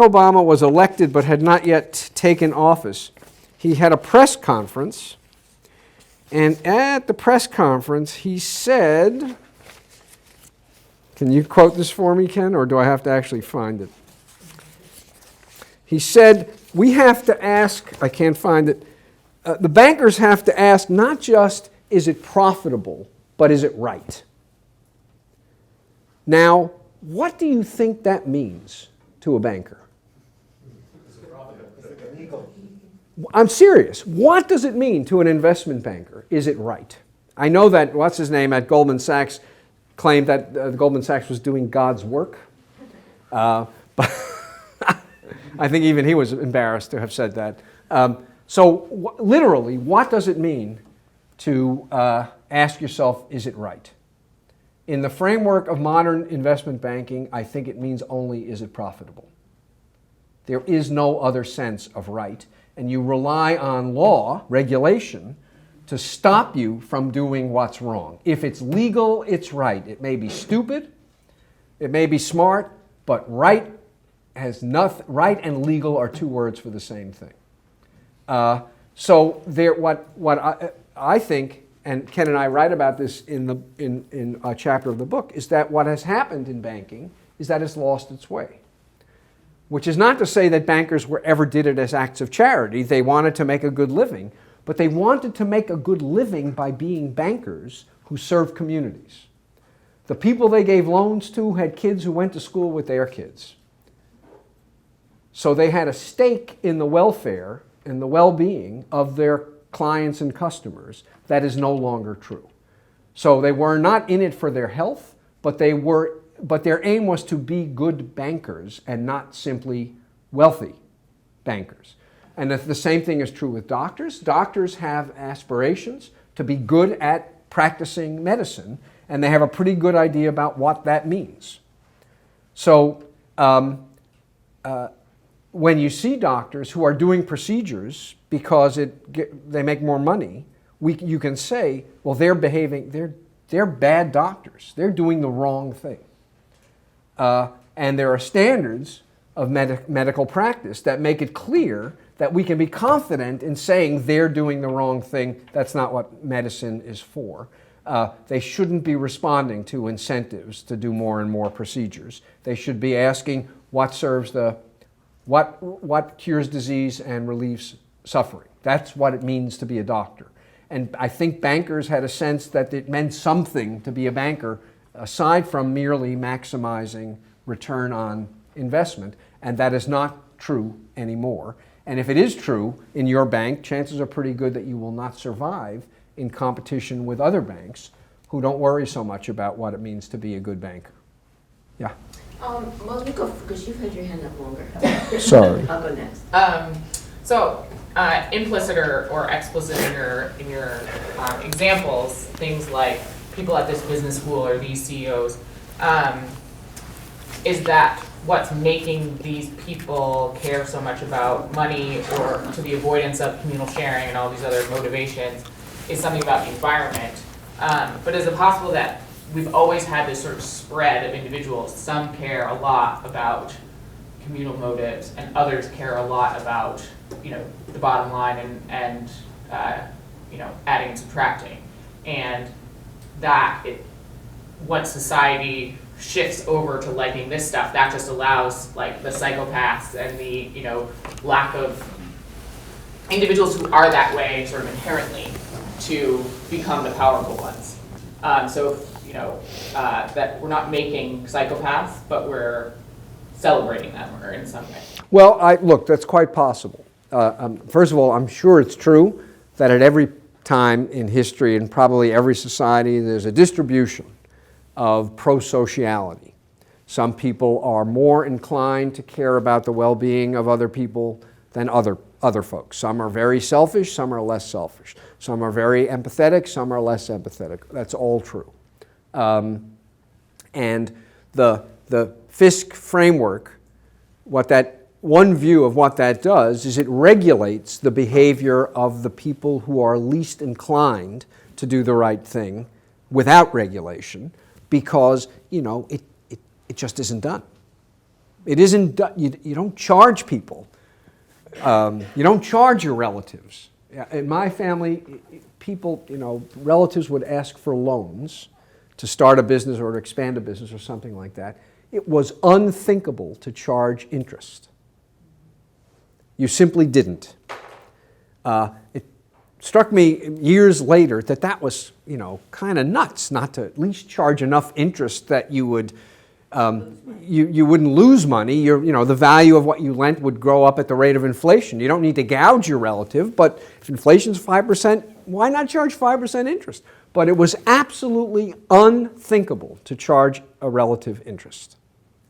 Obama was elected but had not yet taken office, he had a press conference, and at the press conference he said, can you quote this for me, Ken, or do I have to actually find it? He said, we have to ask, I can't find it, the bankers have to ask not just is it profitable, but is it right? Now, what do you think that means to a banker? I'm serious. What does it mean to an investment banker? Is it right? I know that, what's his name, at Goldman Sachs claimed that Goldman Sachs was doing God's work. But I think even he was embarrassed to have said that. So literally, what does it mean to ask yourself, is it right? In the framework of modern investment banking, I think it means only, is it profitable? There is no other sense of right. And you rely on law, regulation, to stop you from doing what's wrong. If it's legal, it's right. It may be stupid, it may be smart, but right and legal are 2 words for the same thing. So there, what I think, and Ken and I write about this in a chapter of the book, is that what has happened in banking is that it's lost its way. Which is not to say that bankers ever did it as acts of charity. They wanted to make a good living, but they wanted to make a good living by being bankers who served communities. The people they gave loans to had kids who went to school with their kids. So they had a stake in the welfare and the well-being of their clients and customers. That is no longer true. So they were not in it for their health, but their aim was to be good bankers and not simply wealthy bankers. And the same thing is true with doctors. Doctors have aspirations to be good at practicing medicine, and they have a pretty good idea about what that means. So when you see doctors who are doing procedures because they make more money, you can say, well, they're bad doctors. They're doing the wrong thing. And there are standards of medical practice that make it clear that we can be confident in saying they're doing the wrong thing. That's not what medicine is for. They shouldn't be responding to incentives to do more and more procedures. They should be asking what cures disease and relieves suffering. That's what it means to be a doctor. And I think bankers had a sense that it meant something to be a banker aside from merely maximizing return on investment, and that is not true anymore. And if it is true in your bank, chances are pretty good that you will not survive in competition with other banks who don't worry so much about what it means to be a good banker. Yeah? Well, you go, because you've had your hand up longer. Sorry. I'll go next. Implicit or explicit in your examples, things like people at this business school or these CEOs, is that what's making these people care so much about money or to the avoidance of communal sharing and all these other motivations is something about the environment. But is it possible that we've always had this sort of spread of individuals? Some care a lot about communal motives, and others care a lot about, the bottom line and adding and subtracting. And that once society shifts over to liking this stuff, that just allows like the psychopaths and the lack of individuals who are that way sort of inherently to become the powerful ones. That we're not making psychopaths, but we're celebrating them or in some way. Well, look, that's quite possible. First of all, I'm sure it's true that at every time in history and probably every society, there's a distribution of prosociality. Some people are more inclined to care about the well-being of other people than other folks. Some are very selfish, some are less selfish. Some are very empathetic, some are less empathetic. That's all true. And the Fisk framework, one view of what that does is it regulates the behavior of the people who are least inclined to do the right thing without regulation, because it just isn't done. It isn't done. You don't charge people. You don't charge your relatives. In my family, people, relatives would ask for loans to start a business or to expand a business or something like that. It was unthinkable to charge interest. You simply didn't. It struck me years later that was, kind of nuts not to at least charge enough interest that you would, you wouldn't lose money. The value of what you lent would grow up at the rate of inflation. You don't need to gouge your relative, but if inflation's 5%, why not charge 5% interest? But it was absolutely unthinkable to charge a relative interest.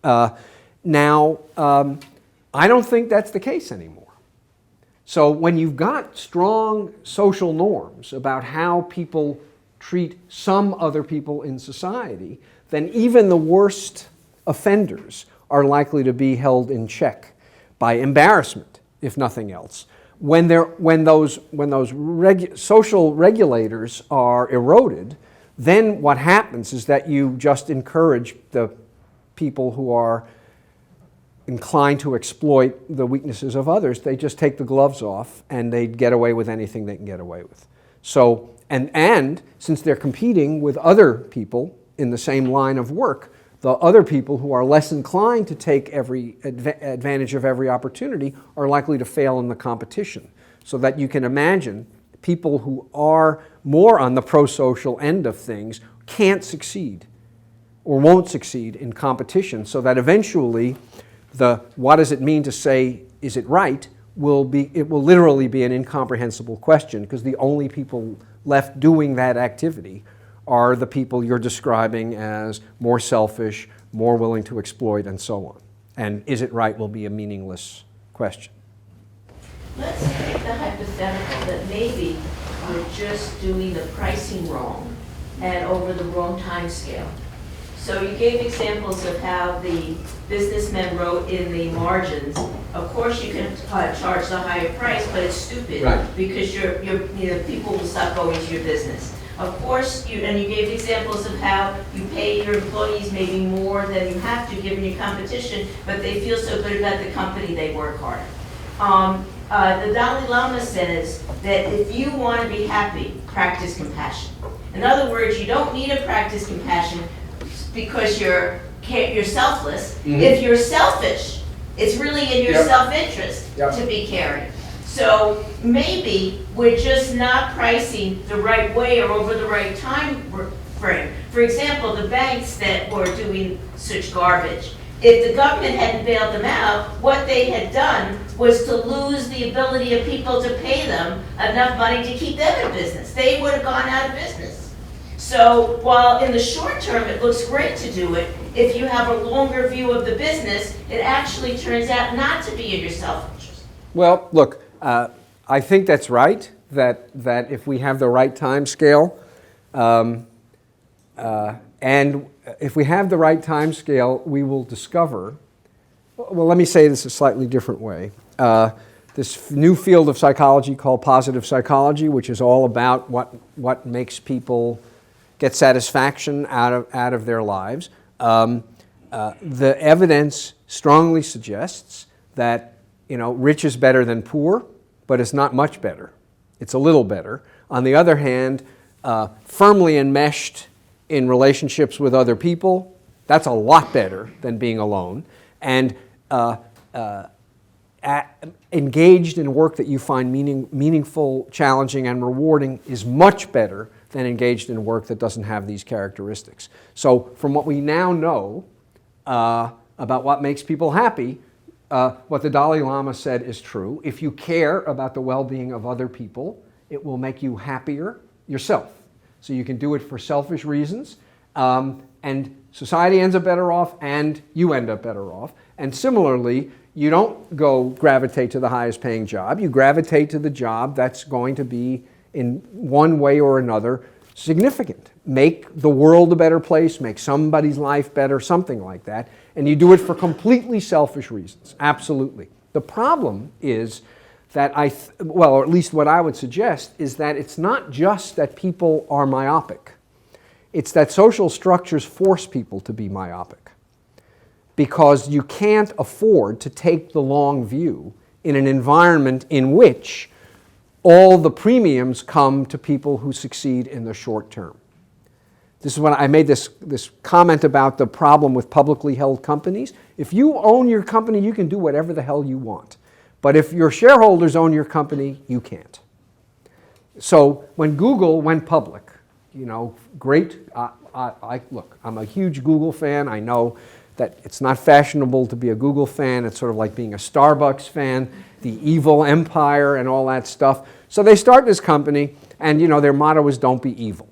Now, I don't think that's the case anymore. So when you've got strong social norms about how people treat some other people in society, then even the worst offenders are likely to be held in check by embarrassment, if nothing else. When those social regulators are eroded, then what happens is that you just encourage the people who are inclined to exploit the weaknesses of others. They just take the gloves off and they get away with anything they can get away with. So, and since they're competing with other people in the same line of work, the other people who are less inclined to take every advantage of every opportunity are likely to fail in the competition. So that you can imagine people who are more on the pro-social end of things can't succeed or won't succeed in competition, so that eventually what does it mean to say, is it right, it will literally be an incomprehensible question, because the only people left doing that activity are the people you're describing as more selfish, more willing to exploit, and so on. And is it right will be a meaningless question. Let's take the hypothetical that maybe we're just doing the pricing wrong and over the wrong time scale. So you gave examples of how the businessmen wrote in the margins. Of course, you can charge the higher price, but it's stupid, Right. Because people will stop going to your business. Of course, you gave examples of how you pay your employees maybe more than you have to given your competition, but they feel so good about the company they work harder. The Dalai Lama says that if you want to be happy, practice compassion. In other words, you don't need to practice compassion because you're selfless. Mm-hmm. If you're selfish, it's really in your Yep. self-interest Yep. to be caring. So maybe we're just not pricing the right way or over the right time frame. For example, the banks that were doing such garbage, if the government hadn't bailed them out, what they had done was to lose the ability of people to pay them enough money to keep them in business. They would have gone out of business. So while in the short term it looks great to do it, if you have a longer view of the business, it actually turns out not to be in your self-interest. Well, look, I think that's right, that if we have the right time scale, and if we have the right time scale, we will discover Well, let me say this a slightly different way. This new field of psychology called positive psychology, which is all about what makes people get satisfaction out of their lives. The evidence strongly suggests that, rich is better than poor, but it's not much better. It's a little better. On the other hand, firmly enmeshed in relationships with other people, that's a lot better than being alone. And engaged in work that you find meaningful, challenging, and rewarding is much better than engaged in work that doesn't have these characteristics. So from what we now know about what makes people happy, what the Dalai Lama said is true. If you care about the well-being of other people, it will make you happier yourself. So you can do it for selfish reasons, and society ends up better off, and you end up better off. And similarly, you don't go gravitate to the highest paying job. You gravitate to the job that's going to be, in one way or another, significant. Make the world a better place, make somebody's life better, something like that. And you do it for completely selfish reasons, absolutely. The problem is that or at least what I would suggest, is that it's not just that people are myopic. It's that social structures force people to be myopic, because you can't afford to take the long view in an environment in which all the premiums come to people who succeed in the short term. This is when I made this comment about the problem with publicly held companies. If you own your company, you can do whatever the hell you want. But if your shareholders own your company, you can't. So when Google went public, great. Look, I'm a huge Google fan. I know that it's not fashionable to be a Google fan. It's sort of like being a Starbucks fan, the evil empire and all that stuff. So they start this company, and their motto is "Don't be evil."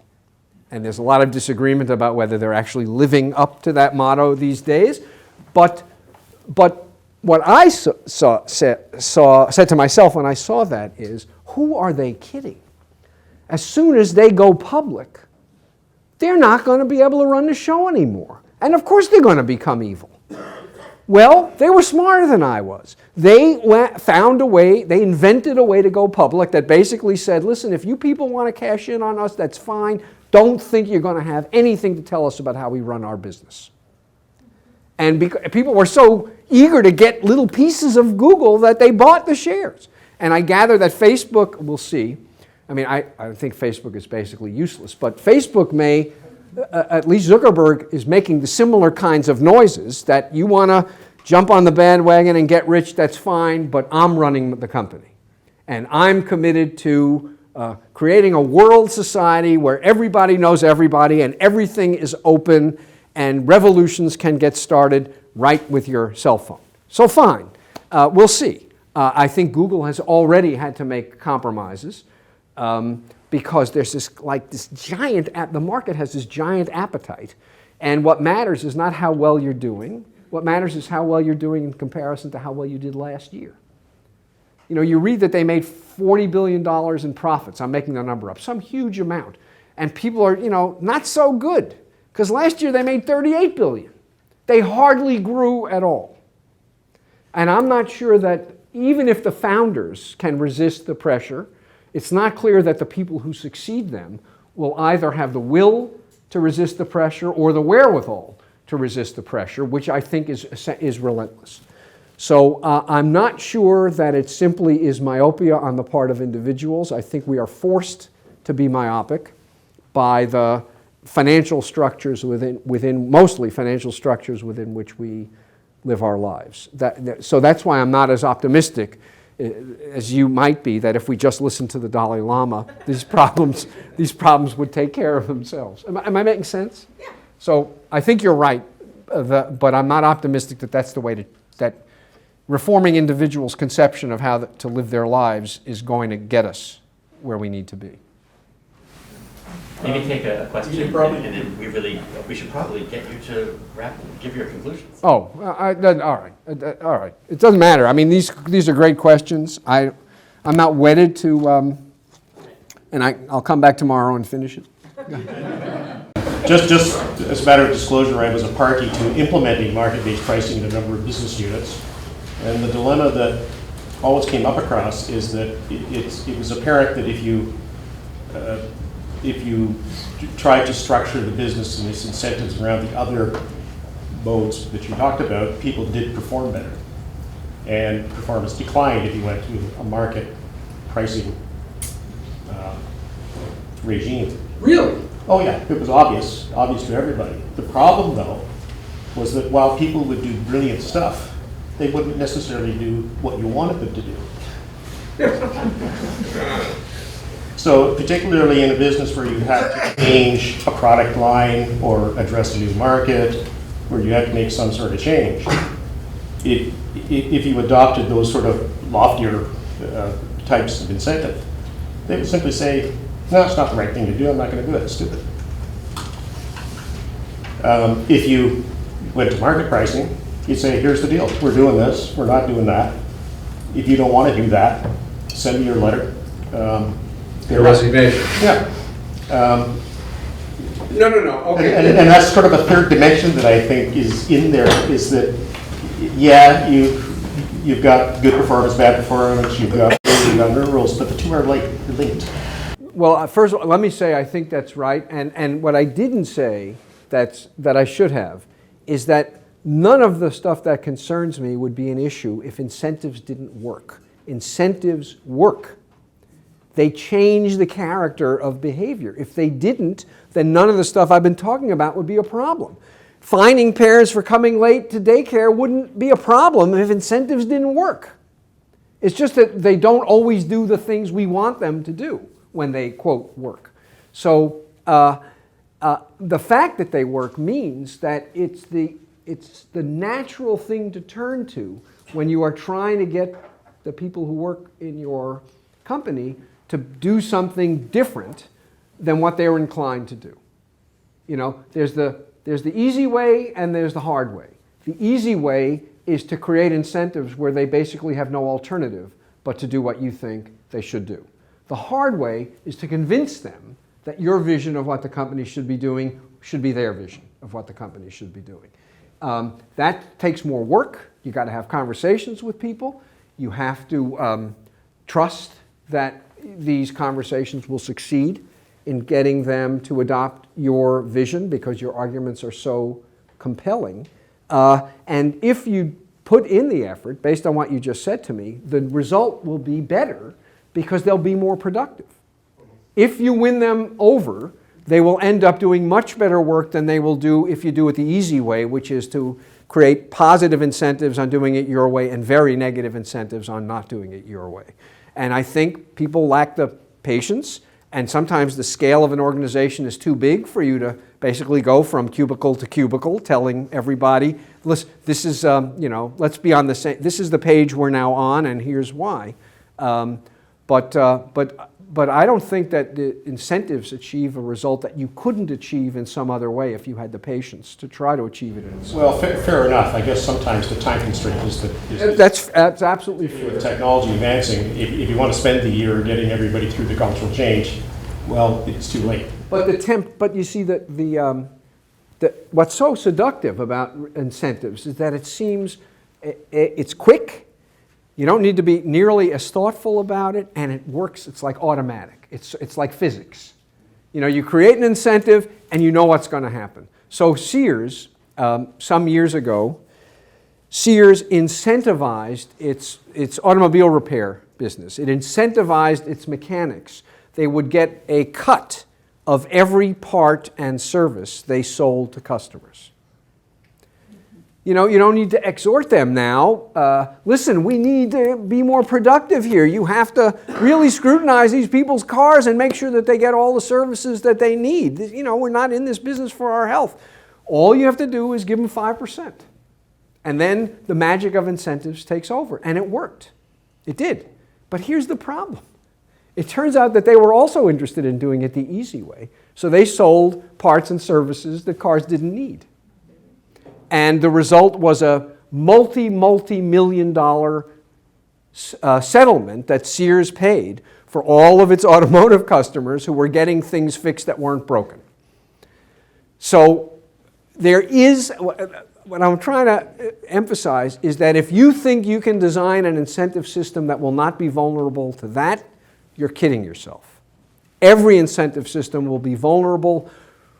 And there's a lot of disagreement about whether they're actually living up to that motto these days. But what I said to myself when I saw that is, who are they kidding? As soon as they go public, they're not going to be able to run the show anymore. And of course they're going to become evil. Well, they were smarter than I was. They found a way, they invented a way to go public that basically said, listen, if you people want to cash in on us, that's fine. Don't think you're going to have anything to tell us about how we run our business. And people were so eager to get little pieces of Google that they bought the shares. And I gather that Facebook, we'll see. I mean, I think Facebook is basically useless, but Facebook may, at least Zuckerberg is making the similar kinds of noises that you want to jump on the bandwagon and get rich, that's fine, but I'm running the company. And I'm committed to creating a world society where everybody knows everybody and everything is open and revolutions can get started right with your cell phone. So fine, we'll see. I think Google has already had to make compromises because there's this giant, the market has this giant appetite. And what matters is not how well you're doing. What matters is how well you're doing in comparison to how well you did last year. You read that they made $40 billion in profits. I'm making the number up, some huge amount. And people are, not so good, because last year they made $38 billion. They hardly grew at all. And I'm not sure that even if the founders can resist the pressure, it's not clear that the people who succeed them will either have the will to resist the pressure or the wherewithal to resist the pressure, which I think is relentless. So I'm not sure that it simply is myopia on the part of individuals. I think we are forced to be myopic by the financial structures mostly financial structures within which we live our lives. So that's why I'm not as optimistic as you might be, that if we just listen to the Dalai Lama, these problems would take care of themselves. Am I making sense? Yeah. So I think you're right, but I'm not optimistic that that's the way that reforming individuals' conception of how to live their lives is going to get us where we need to be. Maybe take a question, and then we should probably get you to give your conclusions. Oh, all right. It doesn't matter. I mean, these are great questions. I'm not wedded to, and I'll come back tomorrow and finish it. just as a matter of disclosure, I was a party to implementing market-based pricing in a number of business units. And the dilemma that always came up across is that it was apparent that if you tried to structure the business and its incentives around the other modes that you talked about, people did perform better. And performance declined if you went to a market pricing regime. Really? Oh yeah, it was obvious to everybody. The problem though was that while people would do brilliant stuff, they wouldn't necessarily do what you wanted them to do. So particularly in a business where you have to change a product line or address a new market, where you have to make some sort of change, if you adopted those sort of loftier types of incentive, they would simply say, no, it's not the right thing to do, I'm not going to do it, it's stupid. If you went to market pricing, you'd say, here's the deal, we're doing this, we're not doing that. If you don't want to do that, send me your letter. Your resignation. Yeah. No, okay. And that's sort of a third dimension that I think is in there, is that, yeah, you've got good performance, bad performance, you've got no rules, but the two are linked. Well, first of all, let me say I think that's right. And what I didn't say that I should have is that none of the stuff that concerns me would be an issue if incentives didn't work. Incentives work. They change the character of behavior. If they didn't, then none of the stuff I've been talking about would be a problem. Fining parents for coming late to daycare wouldn't be a problem if incentives didn't work. It's just that they don't always do the things we want them to do when they, quote, work. So the fact that they work means that it's the natural thing to turn to when you are trying to get the people who work in your company to do something different than what they're inclined to do. You know, there's the easy way and there's the hard way. The easy way is to create incentives where they basically have no alternative but to do what you think they should do. The hard way is to convince them that your vision of what the company should be doing should be their vision of what the company should be doing. That takes more work. You got to have conversations with people. You have to trust that these conversations will succeed in getting them to adopt your vision because your arguments are so compelling. And if you put in the effort, based on what you just said to me, the result will be better because they'll be more productive. If you win them over, they will end up doing much better work than they will do if you do it the easy way, which is to create positive incentives on doing it your way and very negative incentives on not doing it your way. And I think people lack the patience, and sometimes the scale of an organization is too big for you to basically go from cubicle to cubicle telling everybody, listen, this is, let's be on the same, this is the page we're now on and here's why. But I don't think that the incentives achieve a result that you couldn't achieve in some other way if you had the patience to try to achieve it in a Well, fair enough. I guess sometimes the time constraint is that. That's absolutely fair. With technology advancing, if you want to spend the year getting everybody through the cultural change, well, it's too late. But you see that what's so seductive about incentives is that it seems it's quick. You don't need to be nearly as thoughtful about it, and it works. It's like automatic. It's like physics. You know, you create an incentive, and you know what's going to happen. So Sears, some years ago, Sears incentivized its automobile repair business. It incentivized its mechanics. They would get a cut of every part and service they sold to customers. You know, you don't need to exhort them now. Listen, we need to be more productive here. You have to really scrutinize these people's cars and make sure that they get all the services that they need. You know, we're not in this business for our health. All you have to do is give them 5%. And then the magic of incentives takes over. And it worked. It did. But here's the problem. It turns out that they were also interested in doing it the easy way. So they sold parts and services that cars didn't need. And the result was a multi-million dollar settlement that Sears paid for all of its automotive customers who were getting things fixed that weren't broken. So there is, what I'm trying to emphasize is that if you think you can design an incentive system that will not be vulnerable to that, you're kidding yourself. Every incentive system will be vulnerable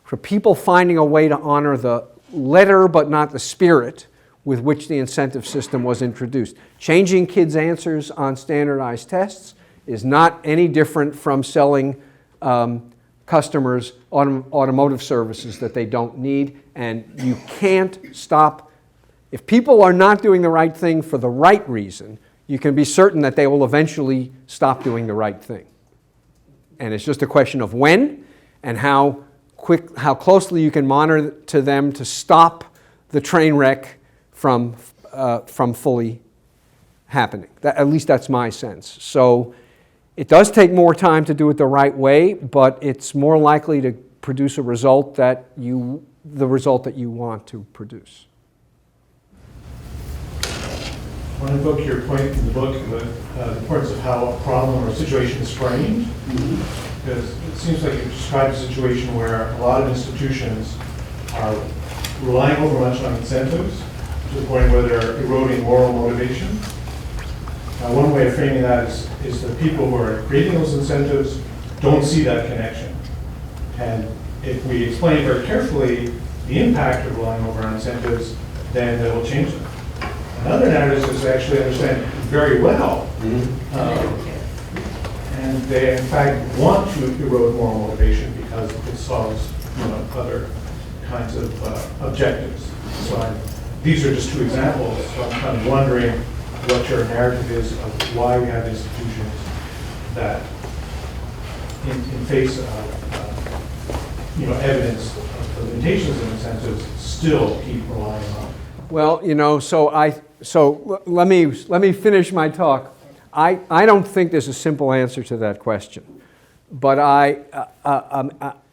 for people finding a way to honor the letter but not the spirit with which the incentive system was introduced. Changing kids' answers on standardized tests is not any different from selling customers automotive services that they don't need, and you can't stop. If people are not doing the right thing for the right reason, you can be certain that they will eventually stop doing the right thing. And it's just a question of when and how closely you can monitor them to stop the train wreck from fully happening. At least that's my sense. So it does take more time to do it the right way, but it's more likely to produce a result the result that you want to produce. I want to evoke your point in the book about the importance of how a problem or a situation is framed. Because it seems like you described a situation where a lot of institutions are relying overmuch on incentives to the point where they're eroding moral motivation. Now, one way of framing that is the people who are creating those incentives don't see that connection. And if we explain very carefully the impact of relying over on incentives, then that will change them. Another narrative is to actually understand very well, and they in fact want to erode moral motivation because it solves other kinds of objectives. So these are just two examples. So I'm kind of wondering what your narrative is of why we have institutions that, in face of evidence of the limitations of incentives, still keep relying on. Well, so let me finish my talk. I don't think there's a simple answer to that question, but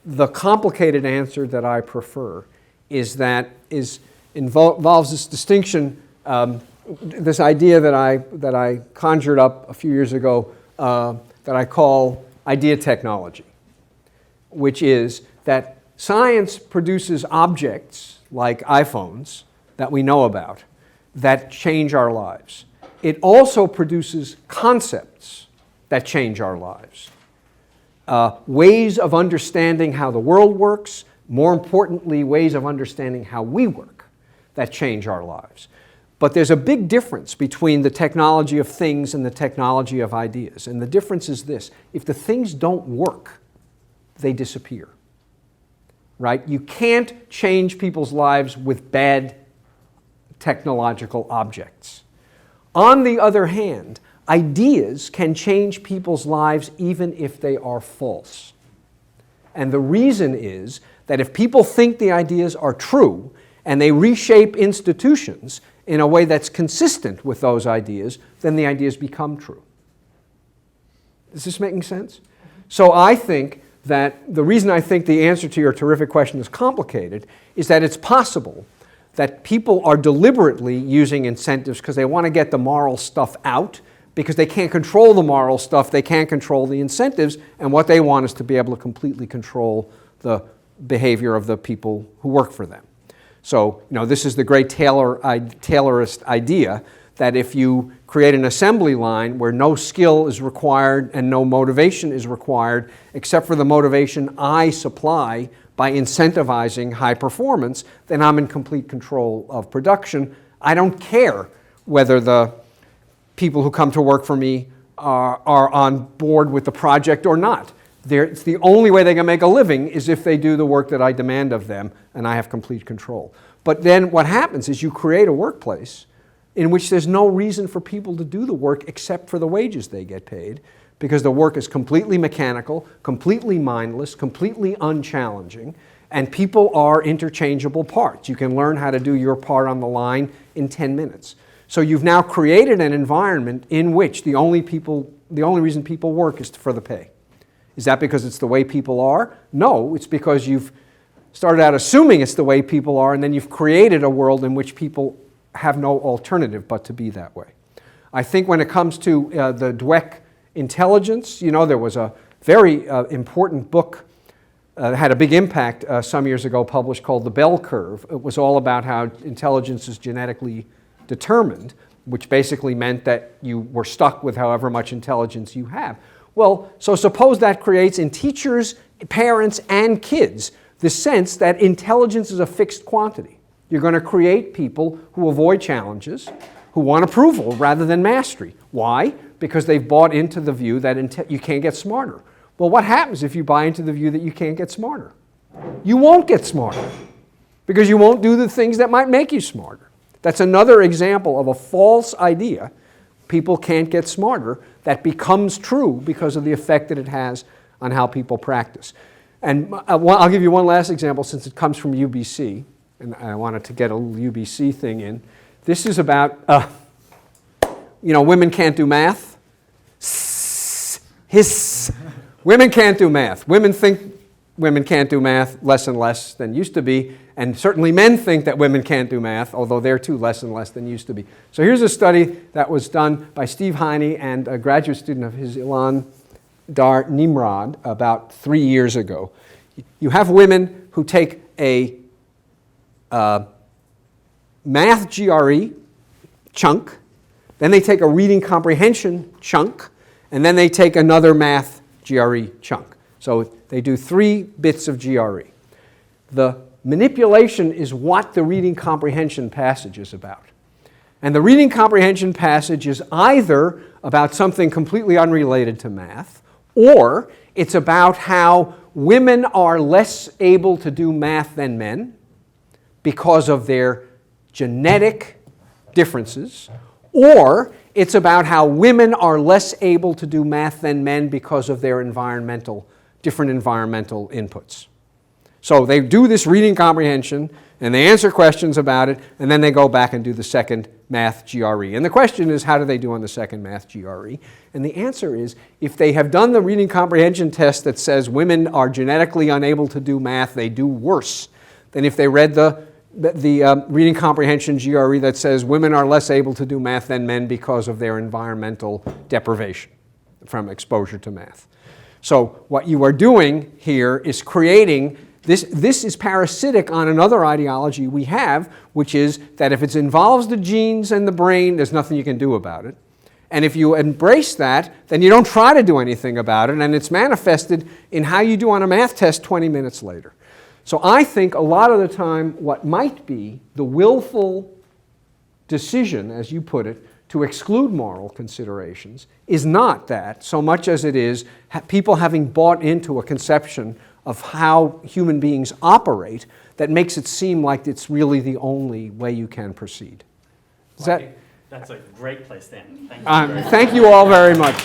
the complicated answer that I prefer involves this distinction, this idea that I conjured up a few years ago that I call idea technology, which is that science produces objects like iPhones that we know about that change our lives. It also produces concepts that change our lives, ways of understanding how the world works, more importantly, ways of understanding how we work that change our lives. But there's a big difference between the technology of things and the technology of ideas. And the difference is this: if the things don't work, they disappear. Right? You can't change people's lives with bad technological objects. On the other hand, ideas can change people's lives even if they are false. And the reason is that if people think the ideas are true and they reshape institutions in a way that's consistent with those ideas, then the ideas become true. Is this making sense? So I think that the reason I think the answer to your terrific question is complicated is that it's possible that people are deliberately using incentives because they want to get the moral stuff out, because they can't control the moral stuff, they can't control the incentives, and what they want is to be able to completely control the behavior of the people who work for them. So, this is the great Taylorist idea that if you create an assembly line where no skill is required and no motivation is required, except for the motivation I supply by incentivizing high performance, then I'm in complete control of production. I don't care whether the people who come to work for me are on board with the project or not. It's the only way they can make a living is if they do the work that I demand of them, and I have complete control. But then what happens is you create a workplace in which there's no reason for people to do the work except for the wages they get paid, because the work is completely mechanical, completely mindless, completely unchallenging, and people are interchangeable parts. You can learn how to do your part on the line in 10 minutes. So you've now created an environment in which the only reason people work is for the pay. Is that because it's the way people are? No, it's because you've started out assuming it's the way people are, and then you've created a world in which people have no alternative but to be that way. I think when it comes to the Dweck intelligence, there was a very important book had a big impact some years ago, published, called The Bell Curve. It was all about how intelligence is genetically determined, which basically meant that you were stuck with however much intelligence you have. Well, so suppose that creates in teachers, parents, and kids the sense that intelligence is a fixed quantity. You're going to create people who avoid challenges, who want approval rather than mastery. Why? Because they've bought into the view that you can't get smarter. Well, what happens if you buy into the view that you can't get smarter? You won't get smarter, because you won't do the things that might make you smarter. That's another example of a false idea. People can't get smarter that becomes true because of the effect that it has on how people practice. And I'll give you one last example, since it comes from UBC, and I wanted to get a little UBC thing in. This is about, women can't do math. Hiss. Women can't do math. Women think women can't do math less and less than used to be, and certainly men think that women can't do math, although they're too less and less than used to be. So here's a study that was done by Steve Heine and a graduate student of his, Ilan Dar Nimrod, about 3 years ago. You have women who take a math GRE chunk, then they take a reading comprehension chunk, and then they take another math GRE chunk. So they do 3 bits of GRE. The manipulation is what the reading comprehension passage is about. And the reading comprehension passage is either about something completely unrelated to math, or it's about how women are less able to do math than men because of their genetic differences, or it's about how women are less able to do math than men because of their different environmental inputs. So they do this reading comprehension, and they answer questions about it, and then they go back and do the second math GRE. And the question is, how do they do on the second math GRE? And the answer is, if they have done the reading comprehension test that says women are genetically unable to do math, they do worse than if they read the reading comprehension GRE that says women are less able to do math than men because of their environmental deprivation from exposure to math. So what you are doing here is creating this is parasitic on another ideology we have, which is that if it involves the genes and the brain, there's nothing you can do about it. And if you embrace that, then you don't try to do anything about it, and it's manifested in how you do on a math test 20 minutes later. So I think a lot of the time what might be the willful decision, as you put it, to exclude moral considerations is not that so much as it is people having bought into a conception of how human beings operate that makes it seem like it's really the only way you can proceed. That's a great place to end. Thank you. Thank you all very much.